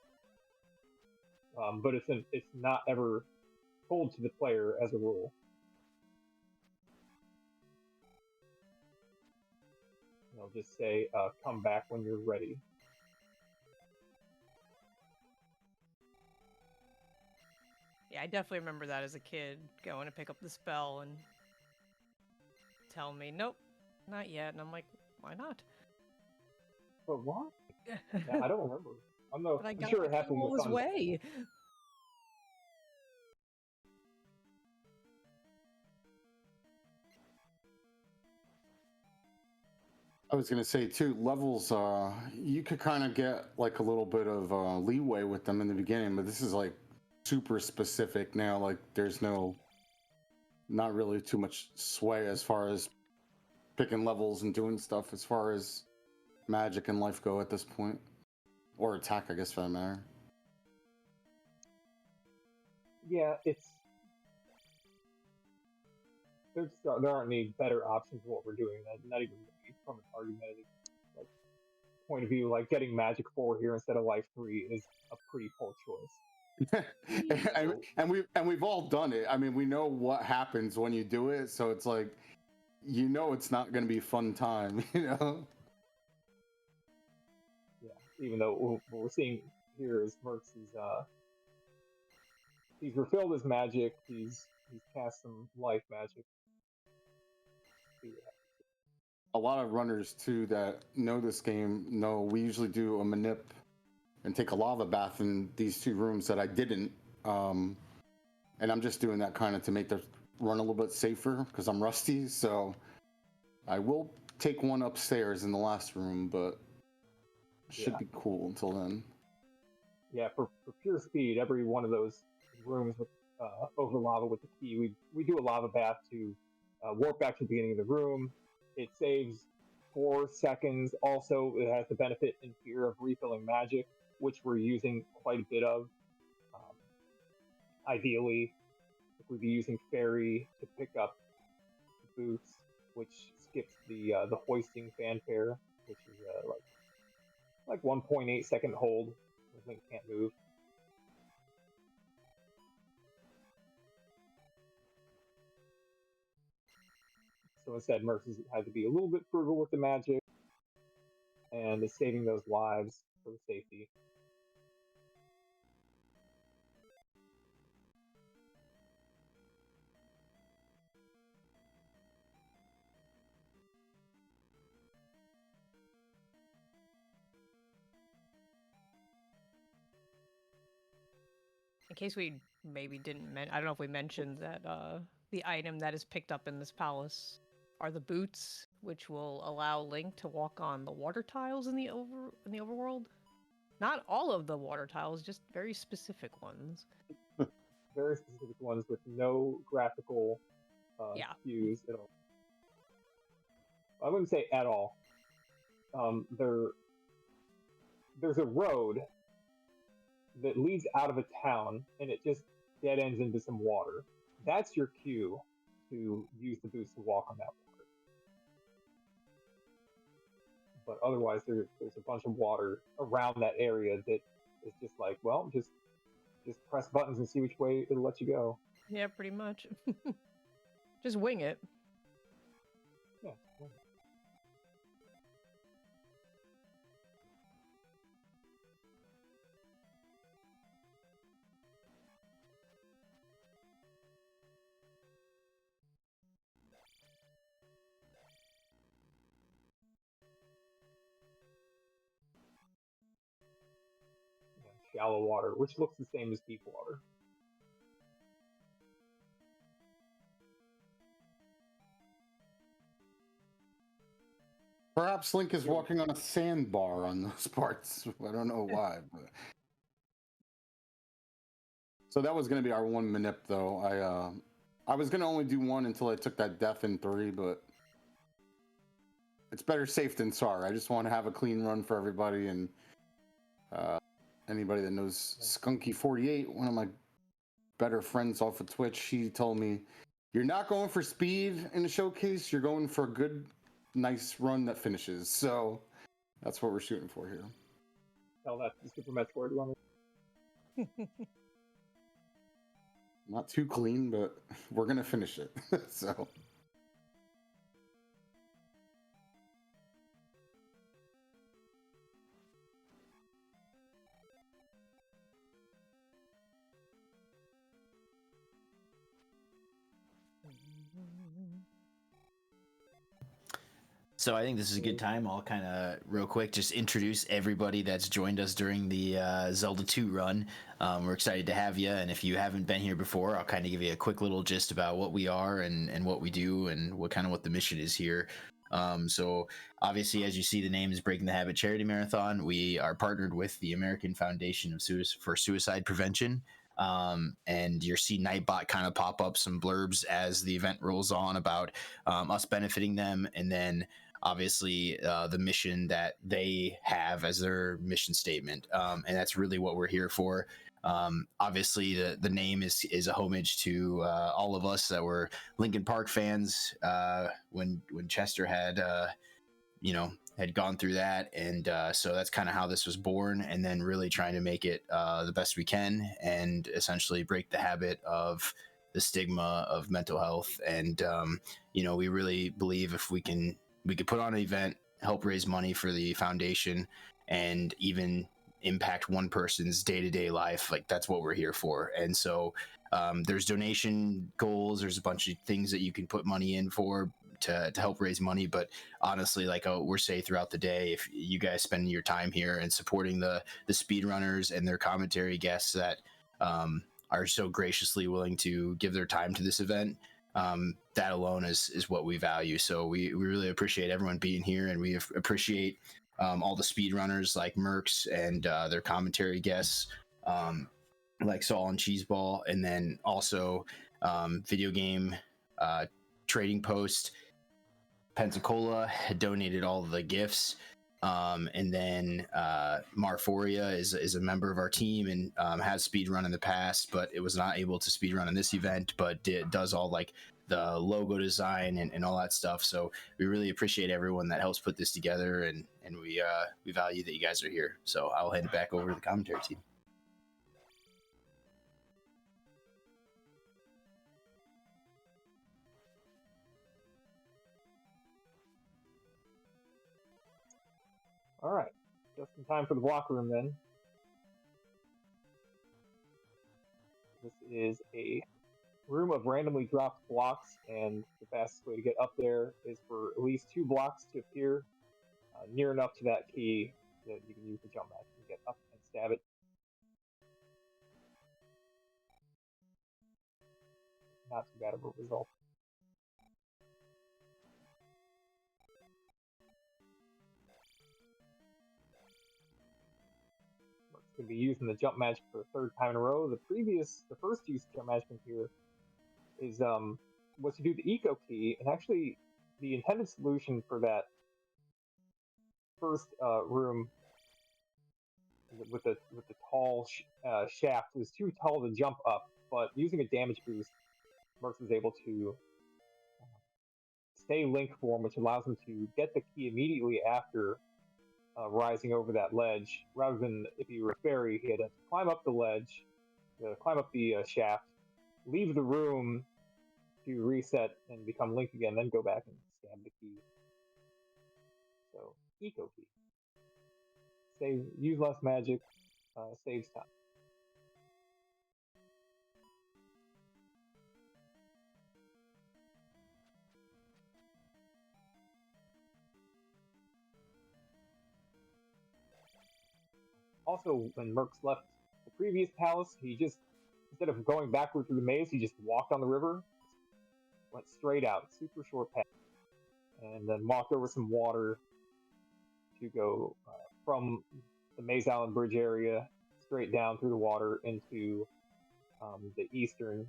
But it's not ever told to the player as a rule. They'll just say, "Come back when you're ready." Yeah, I definitely remember that as a kid, going to pick up the spell and tell me, "Nope, not yet." And I'm like, "Why not?" But what? Yeah, I don't remember. I'm sure it happened all with this way. I was gonna say too, levels. You could kind of get like a little bit of leeway with them in the beginning, but this is like super specific now. Like there's not really too much sway as far as picking levels and doing stuff as far as magic and life go at this point, or attack, I guess, for that matter. Yeah, there aren't any better options for what we're doing. Not even from an argumentative like point of view. Like getting magic 4 here instead of life 3 is a pretty poor choice. and we've all done it. I mean, we know what happens when you do it, so it's like, it's not going to be a fun time, Yeah. Even though what we're seeing here is Mercs is he's refilled his magic. He's cast some life magic. A lot of runners too that know this game know we usually do a manip and take a lava bath in these 2 rooms that I didn't, and I'm just doing that kind of to make the run a little bit safer because I'm rusty. So I will take one upstairs in the last room, but should be cool until then. Yeah, for pure speed, every one of those rooms with over lava with the key, we do a lava bath to warp back to the beginning of the room. It saves 4 seconds. Also, it has the benefit in fear of refilling magic, which we're using quite a bit of. Ideally, if we'd be using fairy to pick up boots, which skips the hoisting fanfare, which is like 1.8 second hold. The thing can't move. So instead, Mercs has to be a little bit frugal with the magic and is saving those lives for the safety. In case we maybe didn't I don't know if we mentioned that the item that is picked up in this palace are the boots, which will allow Link to walk on the water tiles in the overworld. Not all of the water tiles, just very specific ones. Very specific ones with no graphical cues at all. I wouldn't say at all. There's a road that leads out of a town, and it just dead ends into some water. That's your cue to use the boots to walk on that water. But otherwise, there's a bunch of water around that area that is just like, well, just press buttons and see which way it'll let you go. Yeah, pretty much. Just wing it. Yeah. shallow water, which looks the same as deep water. Perhaps Link is walking on a sandbar on those parts. I don't know why, but so that was going to be our one manip, though. I was going to only do one until I took that death in 3, but it's better safe than sorry. I just want to have a clean run for everybody, and anybody that knows Skunky48, one of my better friends off of Twitch, he told me, "You're not going for speed in the showcase. You're going for a good, nice run that finishes." So that's what we're shooting for here. Tell that to the Super Metroid runner. Not too clean, but we're gonna finish it. So. So I think this is a good time. I'll kind of real quick just introduce everybody that's joined us during the Zelda 2 run. We're excited to have you, and if you haven't been here before, I'll kind of give you a quick little gist about what we are and what we do and what the mission is here. So obviously, as you see, the name is Breaking the Habit Charity Marathon. We are partnered with the American Foundation for Suicide Prevention. And you'll see Nightbot kind of pop up some blurbs as the event rolls on about us benefiting them, and then obviously the mission that they have as their mission statement, and that's really what we're here for. Obviously the name is a homage to all of us that were Linkin Park fans when Chester had had gone through that, and so that's kind of how this was born, and then really trying to make it the best we can and essentially break the habit of the stigma of mental health. And we really believe if we could put on an event, help raise money for the foundation, and even impact one person's day-to-day life, like that's what we're here for. And so there's donation goals, there's a bunch of things that you can put money in for to help raise money, but honestly, like we're say throughout the day, if you guys spend your time here and supporting the speedrunners and their commentary guests that are so graciously willing to give their time to this event, that alone is what we value. So we really appreciate everyone being here, and we appreciate all the speedrunners like Mercs and their commentary guests, like Saul and Cheeseball, and then also video game trading post Pensacola had donated all of the gifts. And then Marphoria is a member of our team and has speedrun in the past, but it was not able to speedrun in this event, but does all like the logo design and all that stuff. So we really appreciate everyone that helps put this together, and we value that you guys are here. So I'll hand it back over to the commentary team. All right, just in time for the block room then. This is a room of randomly dropped blocks, and the fastest way to get up there is for at least 2 blocks to appear near enough to that key that you can use the jump match to get up and stab it. Not too bad of a result. Going to be using the jump magic for the 3rd time in a row. The first use of jump magic here is was to do the eco key, and actually the intended solution for that first room with the tall shaft was too tall to jump up, but using a damage boost, Mercs was able to stay link form, which allows him to get the key immediately after rising over that ledge, rather than if he were a fairy, he had to climb up the ledge, climb up the shaft, leave the room to reset and become Link again, then go back and stab the key. So, eco key. Use less magic, saves time. Also, when Mercs left previous palace, he just, instead of going backward through the maze, he just walked on the river, went straight out, super short path, and then walked over some water to go from the Maze Island Bridge area straight down through the water into the eastern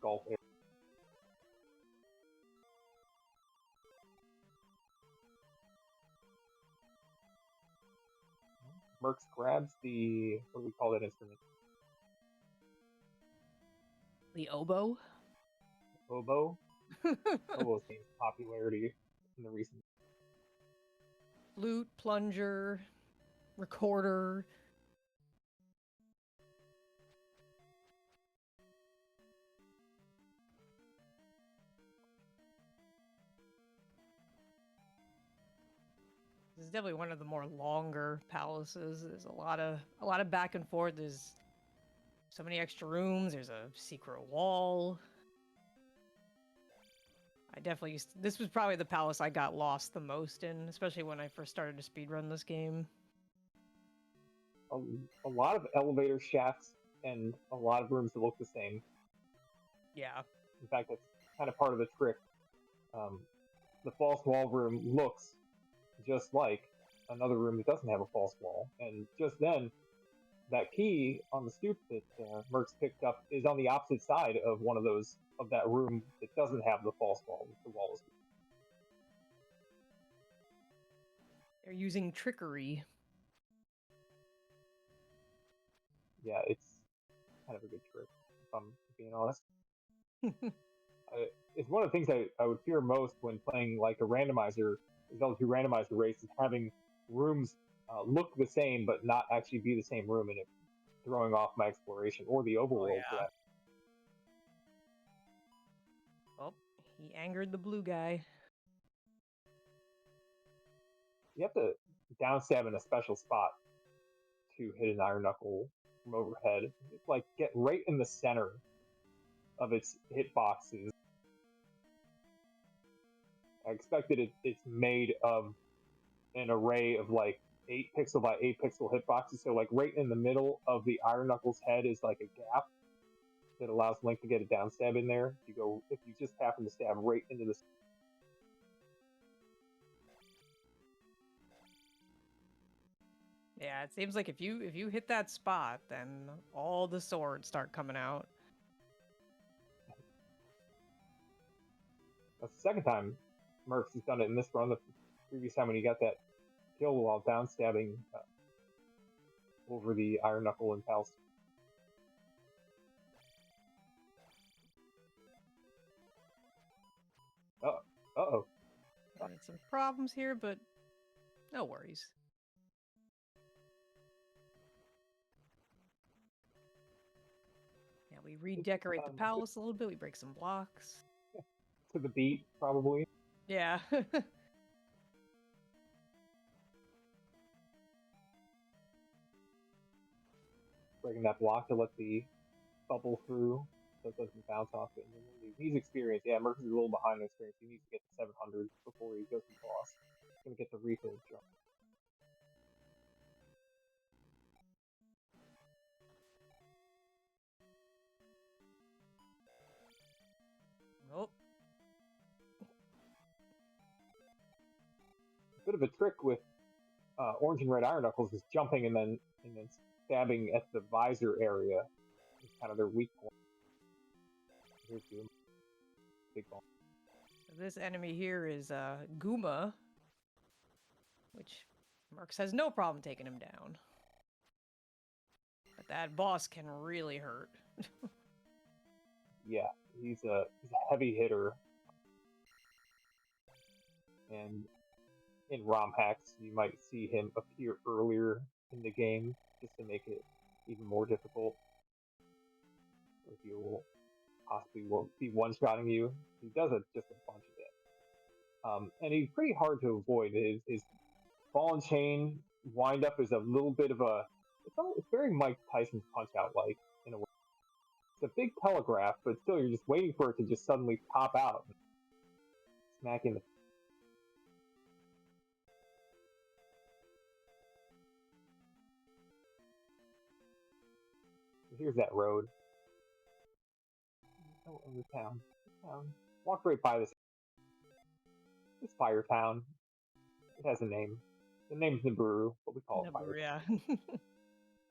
Gulf area. Mercs grabs the, what do we call that instrument? The oboe? Oboe? Oboe's gained popularity in the recent. Flute, plunger, recorder. This is definitely one of the more longer palaces. There's a lot of back and forth. There's so many extra rooms. There's a secret wall. I definitely this was probably the palace I got lost the most in, especially when I first started to speedrun this game. A lot of elevator shafts and a lot of rooms that look the same. Yeah. In fact, that's kind of part of the trick. The false wall room looks just like another room that doesn't have a false wall, and just then, that key on the stoop that Mercs picked up is on the opposite side of one of those, of that room that doesn't have the false wall. The wall is. They're using trickery. Yeah, it's kind of a good trick, if I'm being honest. It's one of the things I would fear most when playing like a randomizer, Zelda 2 randomizer race, is having rooms look the same but not actually be the same room, and it throwing off my exploration or the overworld. Yeah. Oh, he angered the blue guy. You have to downstab in a special spot to hit an iron knuckle from overhead. It's like get right in the center of its hitboxes. I expected it's made of an array of like 8 pixel by 8 pixel hitboxes, so like right in the middle of the iron knuckle's head is like a gap that allows Link to get a downstab in there. If you just happen to stab right into the. Yeah, it seems like if you hit that spot, then all the swords start coming out. That's the second time Mercs has done it in this run. The previous time when he got that kill while downstabbing over the iron knuckle and pals. Uh-oh. Having some problems here, but no worries. Yeah, we redecorate the palace a little bit. We break some blocks. To the beat, probably. Yeah. Breaking that block to let the bubble through so it doesn't bounce off it. And then he's experienced. Yeah, Mercs is a little behind on experience. He needs to get to 700 before he goes to the boss. He's going to get the refill jump. Nope. A bit of a trick with orange and red iron knuckles is jumping and then stabbing at the visor area. It's kind of their weak point. Here's the big ball. So this enemy here is Guma, which Mercs has no problem taking him down. But that boss can really hurt. Yeah, he's a heavy hitter. And in ROM hacks, you might see him appear earlier in the game just to make it even more difficult. So he will possibly be one-shotting you. He does just a bunch of it. And he's pretty hard to avoid. His ball and chain wind-up is a little bit of a... It's very Mike Tyson's Punch-Out like, in a way. It's a big telegraph, but still you're just waiting for it to just suddenly pop out. Smack in the... Here's that road. Oh, in the town. Walk right by this Fire Town. It has a name. The name's Nibiru, but we call it Fire Town. Yeah.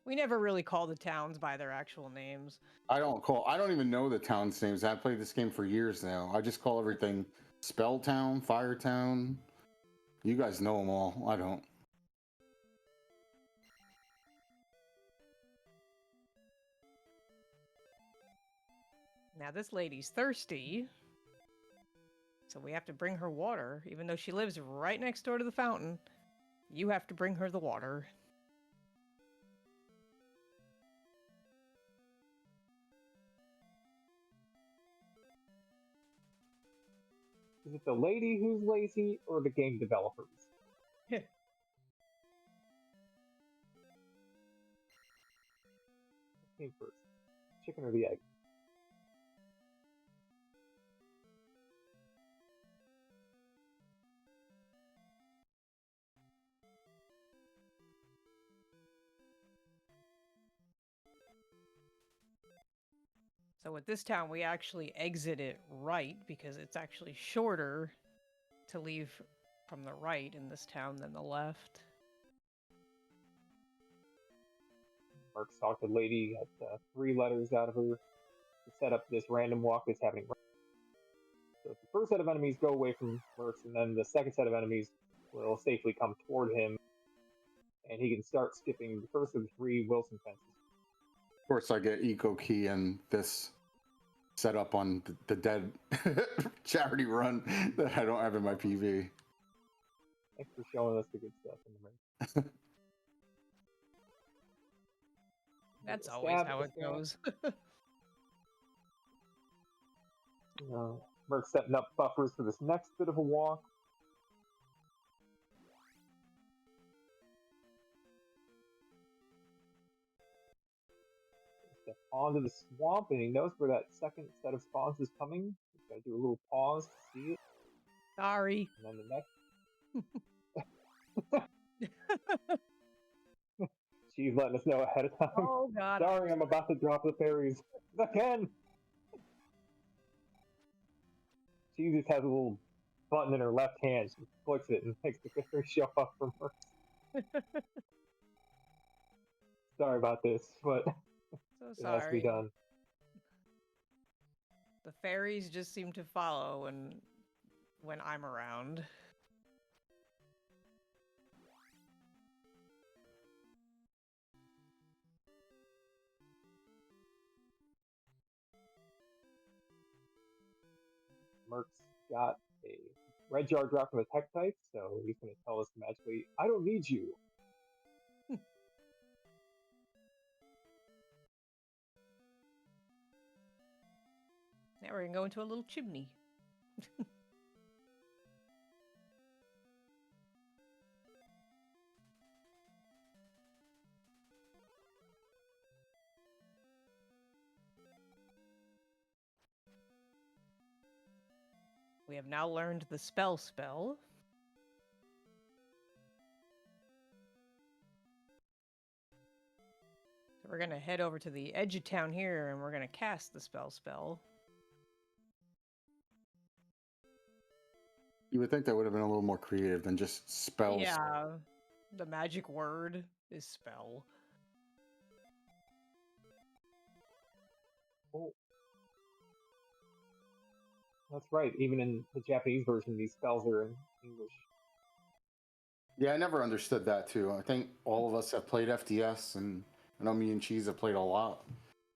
We never really call the towns by their actual names. I don't even know the town's names. I've played this game for years now. I just call everything Spell Town, Fire Town. You guys know them all. I don't. Now this lady's thirsty, so we have to bring her water, even though she lives right next door to the fountain. You have to bring her the water. Is it the lady who's lazy or the game developers? Yeah. What came first? Chicken or the egg? So with this town, we actually exit it right because it's actually shorter to leave from the right in this town than the left. Mark talked the lady, got 3 letters out of her to set up this random walk that's happening. So the first set of enemies go away from Mercs, and then the second set of enemies will safely come toward him, and he can start skipping the first of the 3 Wilson fences. Of course, I get Eco Key and this set up on the dead charity run that I don't have in my PV. Thanks for showing us the good stuff in the Mercs. That's always how it goes. Merc setting up buffers for this next bit of a walk. Step onto the swamp, and he knows where that second set of spawns is coming. He's got to do a little pause to see it. Sorry. And then the next. She's letting us know ahead of time. Oh, God. Sorry, I'm about to drop the fairies. Again! She just has a little button in her left hand. She clicks it and makes the fairy show up from her. Sorry about this, but So it has to be sorry. done. The fairies just seem to follow when I'm around. Merc's got a red jar drop from a tech type, so he's going to tell us magically, I don't need you. Now we're going to go into a little chimney. We have now learned the spell. So we're going to head over to the edge of town here, and we're going to cast the spell. You would think that would have been a little more creative than just spells. Yeah, the magic word is spell. Oh. That's right, even in the Japanese version, these spells are in English. Yeah, I never understood that too. I think all of us have played FDS, and I know me and Cheese have played a lot.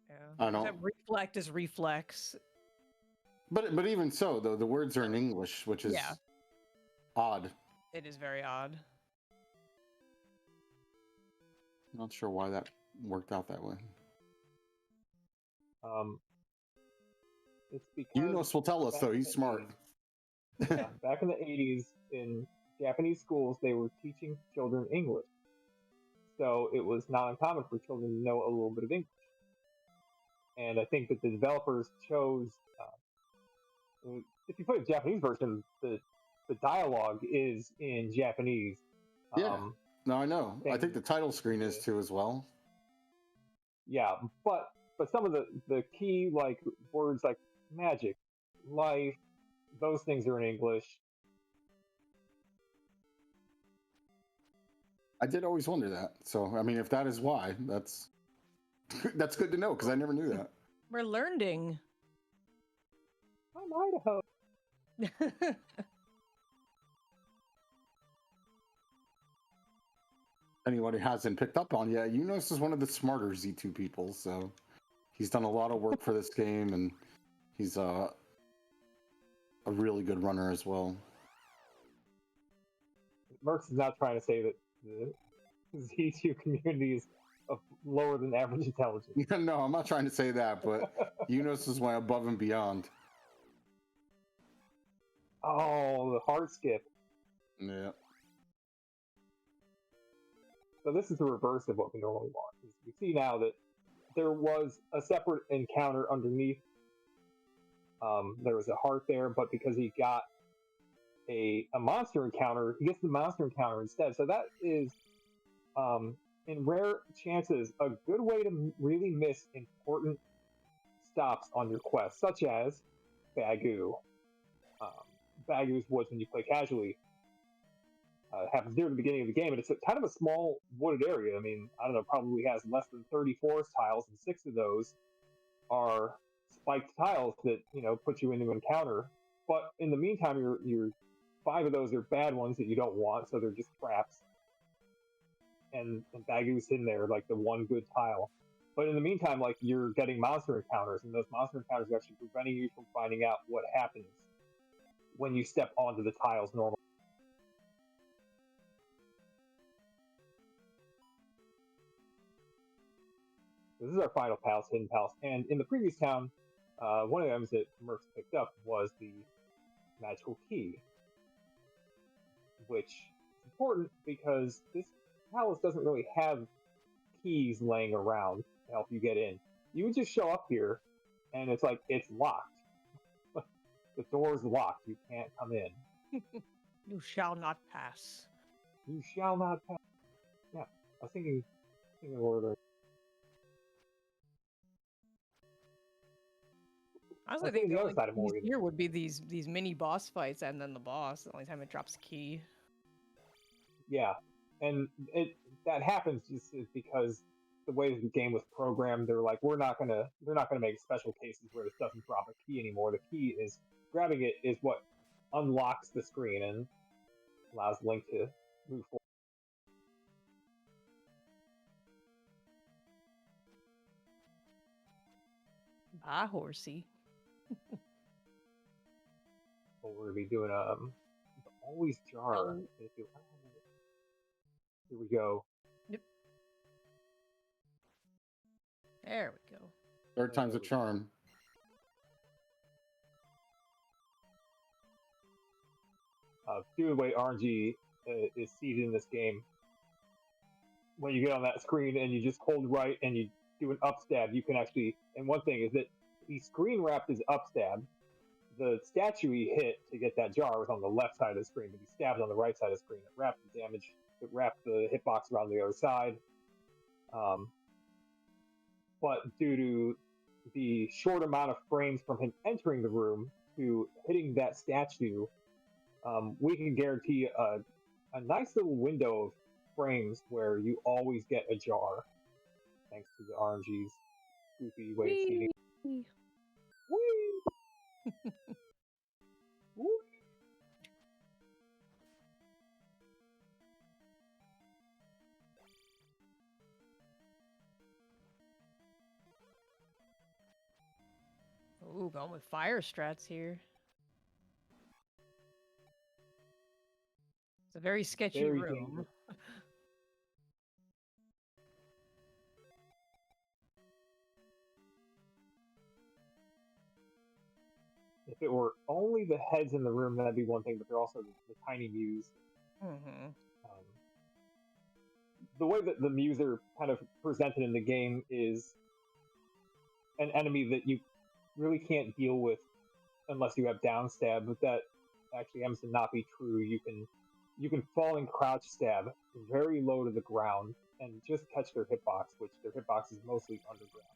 Yeah. I don't. Reflect is reflex. But even so, though, the words are in English, which is odd. It is very odd. Not sure why that worked out that way. It's because Eunos will tell us, though. He's smart. Yeah, back in the 80s, in Japanese schools, they were teaching children English. So it was not uncommon for children to know a little bit of English. And I think that the developers chose, if you play the Japanese version, the dialogue is in Japanese. Yeah, no, I know. I think the title screen is too as well. Yeah, but but some of the key like words like magic, life, those things are in English. I did always wonder that. So I mean, if that is why, that's that's good to know because I never knew that. We're learning. I'm Idaho. Anybody hasn't picked up on yet, Eunos is one of the smarter Z2 people, so he's done a lot of work for this game, and he's a really good runner as well. Mercs is not trying to say that the Z2 community is of lower than average intelligence. No, I'm not trying to say that, but Eunos is went above and beyond. Oh, the heart skip. Yeah. So this is the reverse of what we normally want. We see now that there was a separate encounter underneath. There was a heart there, but because he got a monster encounter, he gets the monster encounter instead. So that is, in rare chances, a good way to really miss important stops on your quest, such as Bagoo. Bagoo's Woods, when you play casually, happens near the beginning of the game, and it's kind of a small wooded area. I mean, I don't know, probably has less than 30 forest tiles, and 6 of those are spiked tiles that, you know, put you into an encounter. But in the meantime, your 5 of those are bad ones that you don't want, so they're just traps. And Bagoo's in there, like the one good tile. But in the meantime, like, you're getting monster encounters, and those monster encounters are actually preventing you from finding out what happens when you step onto the tiles normally. This is our final palace, Hidden Palace. And in the previous town, one of the items that Mercs picked up was the magical key, which is important because this palace doesn't really have keys laying around to help you get in. You would just show up here, and it's like, it's locked. The door's locked. You can't come in. You shall not pass. You shall not pass. Yeah, I was thinking order. Honestly, I think the other side of here would be these mini boss fights, and then the boss. The only time it drops a key. Yeah, and that happens just because the way the game was programmed, they're like, they're not gonna make special cases where this doesn't drop a key anymore. The key is grabbing it is what unlocks the screen and allows Link to move forward. Bye, horsey. Well, we're gonna be doing always jar. Here we go. Yep. There we go. Third time's a charm. Due to the way RNG is seeded in this game, when you get on that screen and you just hold right and you do an up stab, you can actually. And one thing is that the screen wrapped is up stab. The statue he hit to get that jar was on the left side of the screen, but he stabbed on the right side of the screen. It wrapped the damage. It wrapped the hitbox around the other side. But due to the short amount of frames from him entering the room to hitting that statue, we can guarantee a nice little window of frames where you always get a jar, thanks to the RNG's goofy way of seeding. Whee! Whee! Ooh, going with fire strats here. It's a very sketchy room. If it were only the heads in the room, that'd be one thing, but they're also the tiny mews. Mm-hmm. The way that the mews are kind of presented in the game is an enemy that you really can't deal with unless you have down stab, but that actually happens to not be true. You can fall and crouch stab very low to the ground and just catch their hitbox, which their hitbox is mostly underground.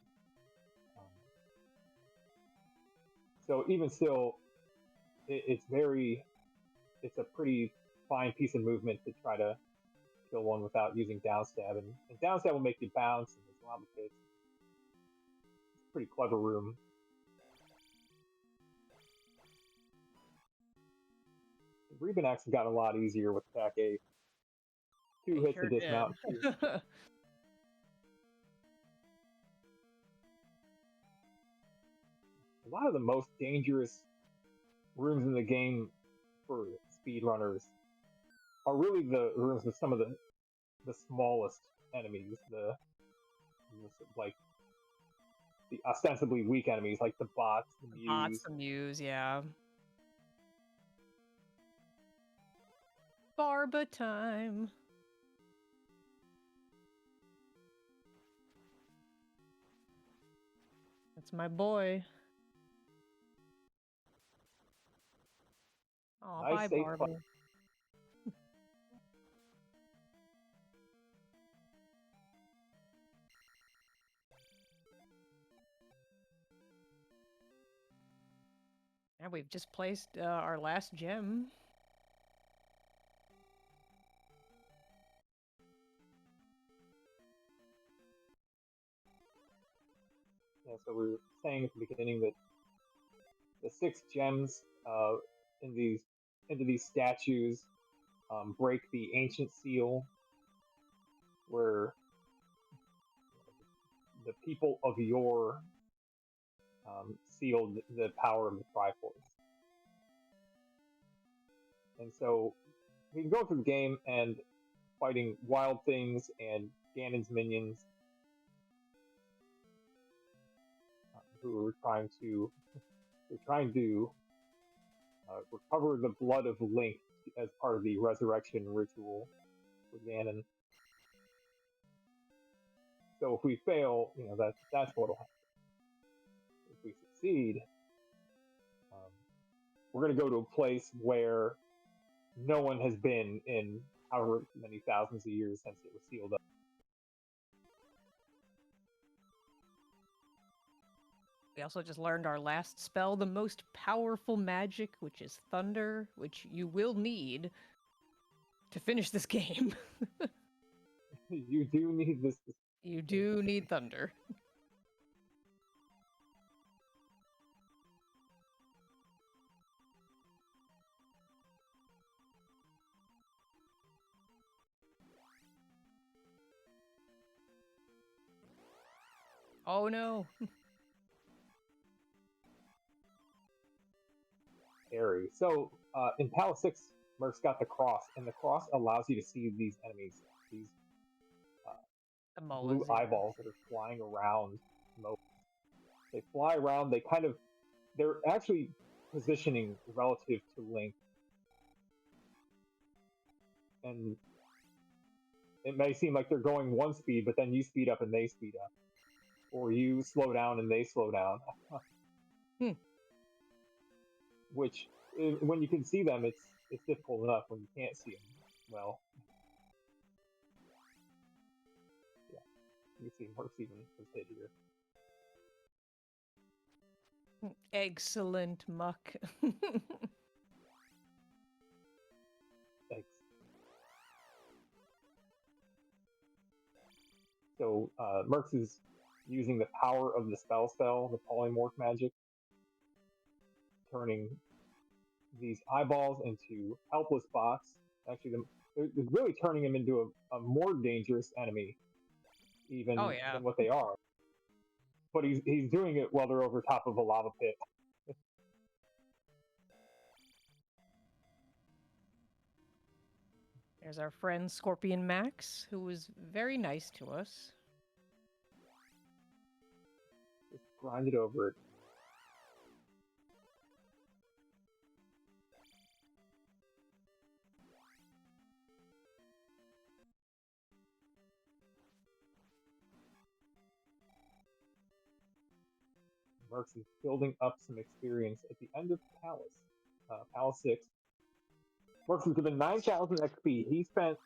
So even still, it's a pretty fine piece of movement to try to kill one without using downstab, and downstab will make you bounce, and there's lava pits. It's a pretty clever room. The Reboot axe got a lot easier with attack 8. 2 hits to dismount. did. A lot of the most dangerous rooms in the game for speedrunners are really the rooms with some of the smallest enemies, like the ostensibly weak enemies, like the bots, the muse. Bots, the muse, yeah. Barba time. That's my boy. Oh, Nice bye, safe Barba. fight. And we've just placed our last gem. Yeah, so we were saying at the beginning that the 6 gems in these into these statues break the ancient seal, where the people of yore sealed the power of the Triforce. And so we can go through the game and fighting Wild Things and Ganon's minions, who are trying to recover the blood of Link as part of the resurrection ritual for Ganon. So if we fail, that's what'll happen. If we succeed, we're going to go to a place where no one has been in however many thousands of years since it was sealed up. We also just learned our last spell, the most powerful magic, which is Thunder, which you will need to finish this game. You do need this. You do need Thunder. Oh no. Scary. So in Palace 6, Merc's got the cross, and the cross allows you to see these enemies, these The blue mullahs, yeah. eyeballs that are flying around. They fly around. They're actually positioning relative to Link, and it may seem like they're going one speed, but then you speed up and they speed up, or you slow down and they slow down. Which, when you can see them, it's difficult enough. When you can't see them, well, yeah, you can see Merc even was hit here. Excellent, Muck. Thanks. So Mercs is using the power of the spell, the polymorph magic, turning these eyeballs into helpless bots. Actually, they're really turning them into a more dangerous enemy, even than what they are. But he's doing it while they're over top of a lava pit. There's our friend Scorpion Max, who was very nice to us. Just grind it over it. Mercs is building up some experience at the end of Palace 6. Mercs was given 9,000 XP. He spent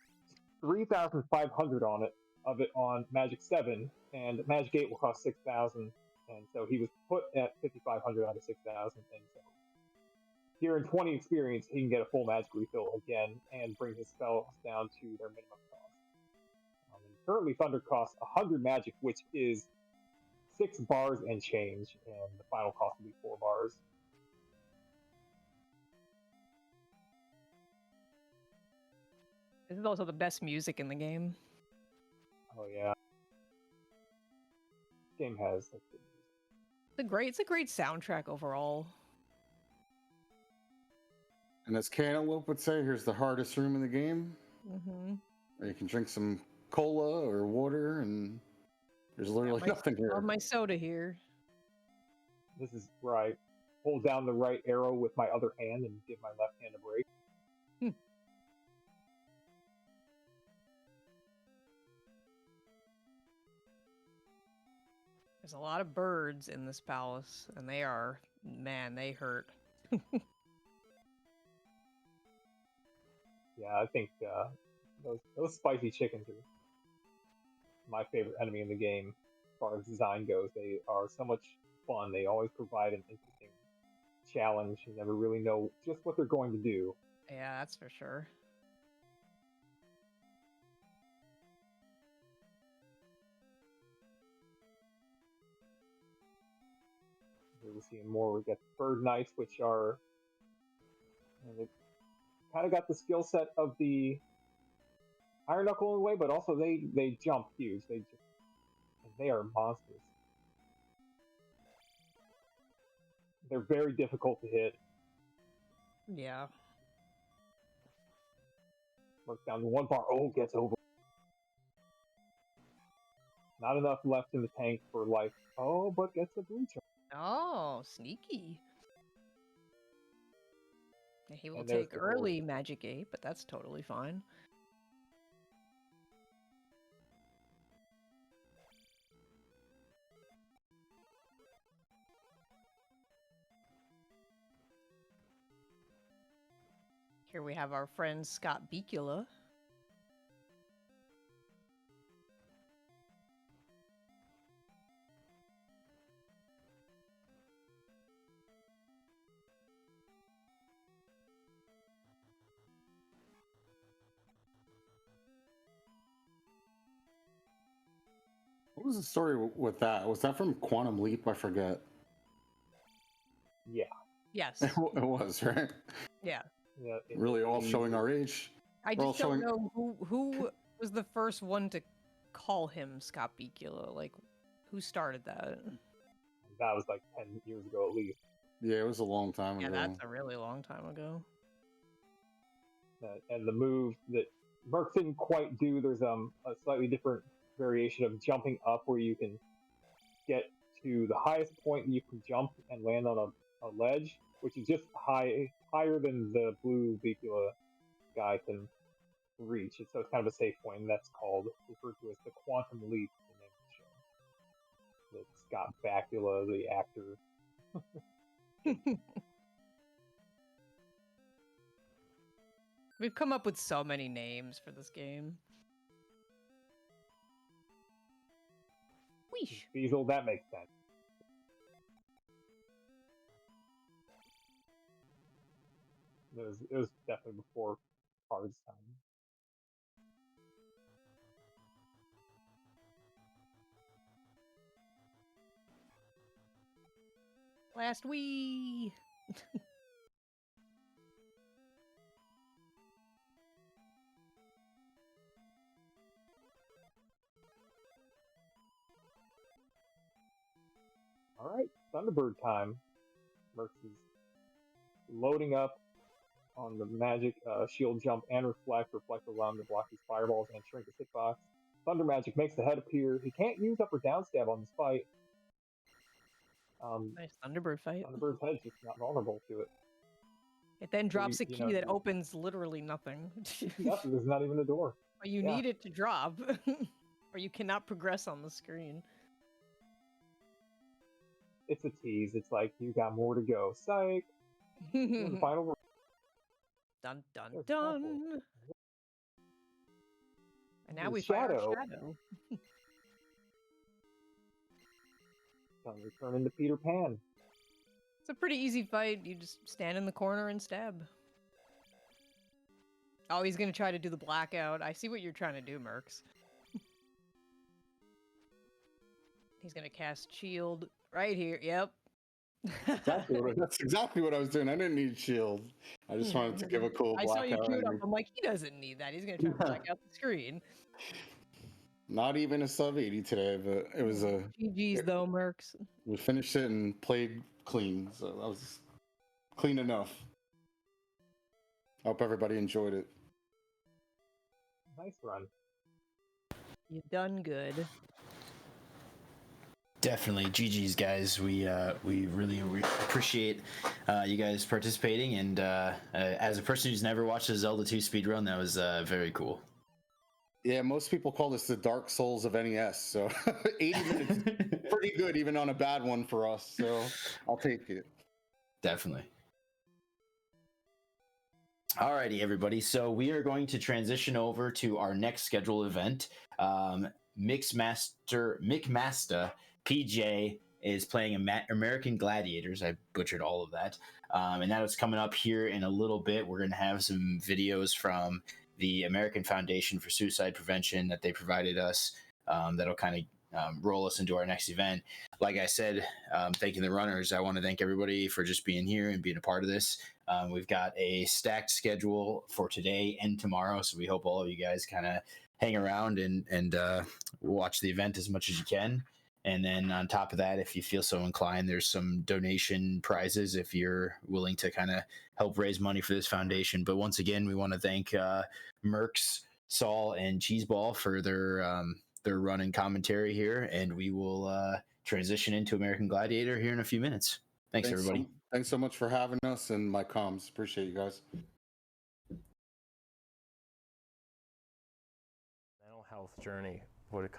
3,500 of it on Magic 7, and Magic 8 will cost 6,000, and so he was put at 5,500 out of 6,000, and so here in 20 experience, he can get a full magic refill again and bring his spells down to their minimum cost. And currently, Thunder costs 100 magic, which is 6 bars and change, and the final cost will be 4 bars. This is also the best music in the game. Oh yeah, this game has like good music. It's a great soundtrack overall. And as Cantaloupe would say, here's the hardest room in the game. Mm-hmm. Where you can drink some cola or water, and there's literally nothing here. I have my soda here. This is where I hold down the right arrow with my other hand and give my left hand a break. There's a lot of birds in this palace, and they hurt. Yeah, I think those spicy chickens are my favorite enemy in the game. As far as design goes, they are so much fun. They always provide an interesting challenge. You never really know just what they're going to do. Yeah, that's for sure. Here we're seeing more. We've got the bird knights, which are they kind of got the skill set of the Iron Knuckle in a way, but also they jump huge. They are monsters. They're very difficult to hit. Yeah. Works down to 1 bar. Oh, gets over. Not enough left in the tank for life. Oh, but gets a blue charm. Oh, sneaky. He will And there's take the early Magic 8, but that's totally fine. Here we have our friend Scott Bakula. What was the story with that? Was that from Quantum Leap? I forget. Yeah. Yes. It was, right? Yeah. Yeah. Really all showing our age. I We're all just don't showing- know who was the first one to call him Scott Bakula. Like, who started that? That was like 10 years ago at least. Yeah, it was a long time ago. Yeah, that's a really long time ago. And the move that Merc didn't quite do, there's a slightly different variation of jumping up where you can get to the highest point you can jump and land on a ledge, which is just higher than the blue Bakula guy can reach. So it's kind of a safe point, and that's referred to as the Quantum Leap, the name of the show. That Scott Bakula, the actor. We've come up with so many names for this game. Weesh. Diesel, that makes sense. It was definitely before cards time. Last wee. All right, Thunderbird time. Mercs is loading up on the magic shield jump and reflect. Reflect will allow him to block these fireballs and shrink his hitbox. Thunder magic makes the head appear. He can't use up or down stab on this fight. Nice Thunderbird fight. Thunderbird's head's just not vulnerable to it. It then drops a you key know, that opens literally nothing. Nothing. There's not even a door. But you Yeah. need it to drop, or you cannot progress on the screen. It's a tease. It's like you got more to go. Psych. The final round. Dun dun There's dun. Apple. And now There's we find our Shadow. shadow. suddenly turn into Peter Pan. It's a pretty easy fight. You just stand in the corner and stab. Oh, he's gonna try to do the blackout. I see what you're trying to do, Mercs. He's gonna cast shield right here. Yep. That's exactly what I was doing. I didn't need shield. I just wanted to give a cool I saw you blackout. queued up. I'm like, he doesn't need that. He's gonna try to black out the screen. Not even a sub 80 today, but it was a. GG's though, Mercs. We finished it and played clean, so that was clean enough. Hope everybody enjoyed it. Nice run. You've done good. Definitely, GG's guys. We really appreciate you guys participating, and as a person who's never watched a Zelda 2 speedrun, that was very cool. Yeah, most people call this the Dark Souls of NES, so 80 minutes pretty good even on a bad one for us, so I'll take it. Definitely. Alrighty, everybody. So we are going to transition over to our next scheduled event. Mixmaster PJ is playing American Gladiators. I butchered all of that. And that is coming up here in a little bit. We're going to have some videos from the American Foundation for Suicide Prevention that they provided us. That'll kind of roll us into our next event. Like I said, thanking the runners, I want to thank everybody for just being here and being a part of this. We've got a stacked schedule for today and tomorrow, so we hope all of you guys kind of hang around and watch the event as much as you can. And then on top of that, if you feel so inclined, there's some donation prizes if you're willing to kind of help raise money for this foundation. But once again, we want to thank Mercs, Saul, and Cheeseball for their run and commentary here. And we will transition into American Gladiator here in a few minutes. Thanks everybody. Thanks so much for having us and my comms. Appreciate you guys. Mental health journey would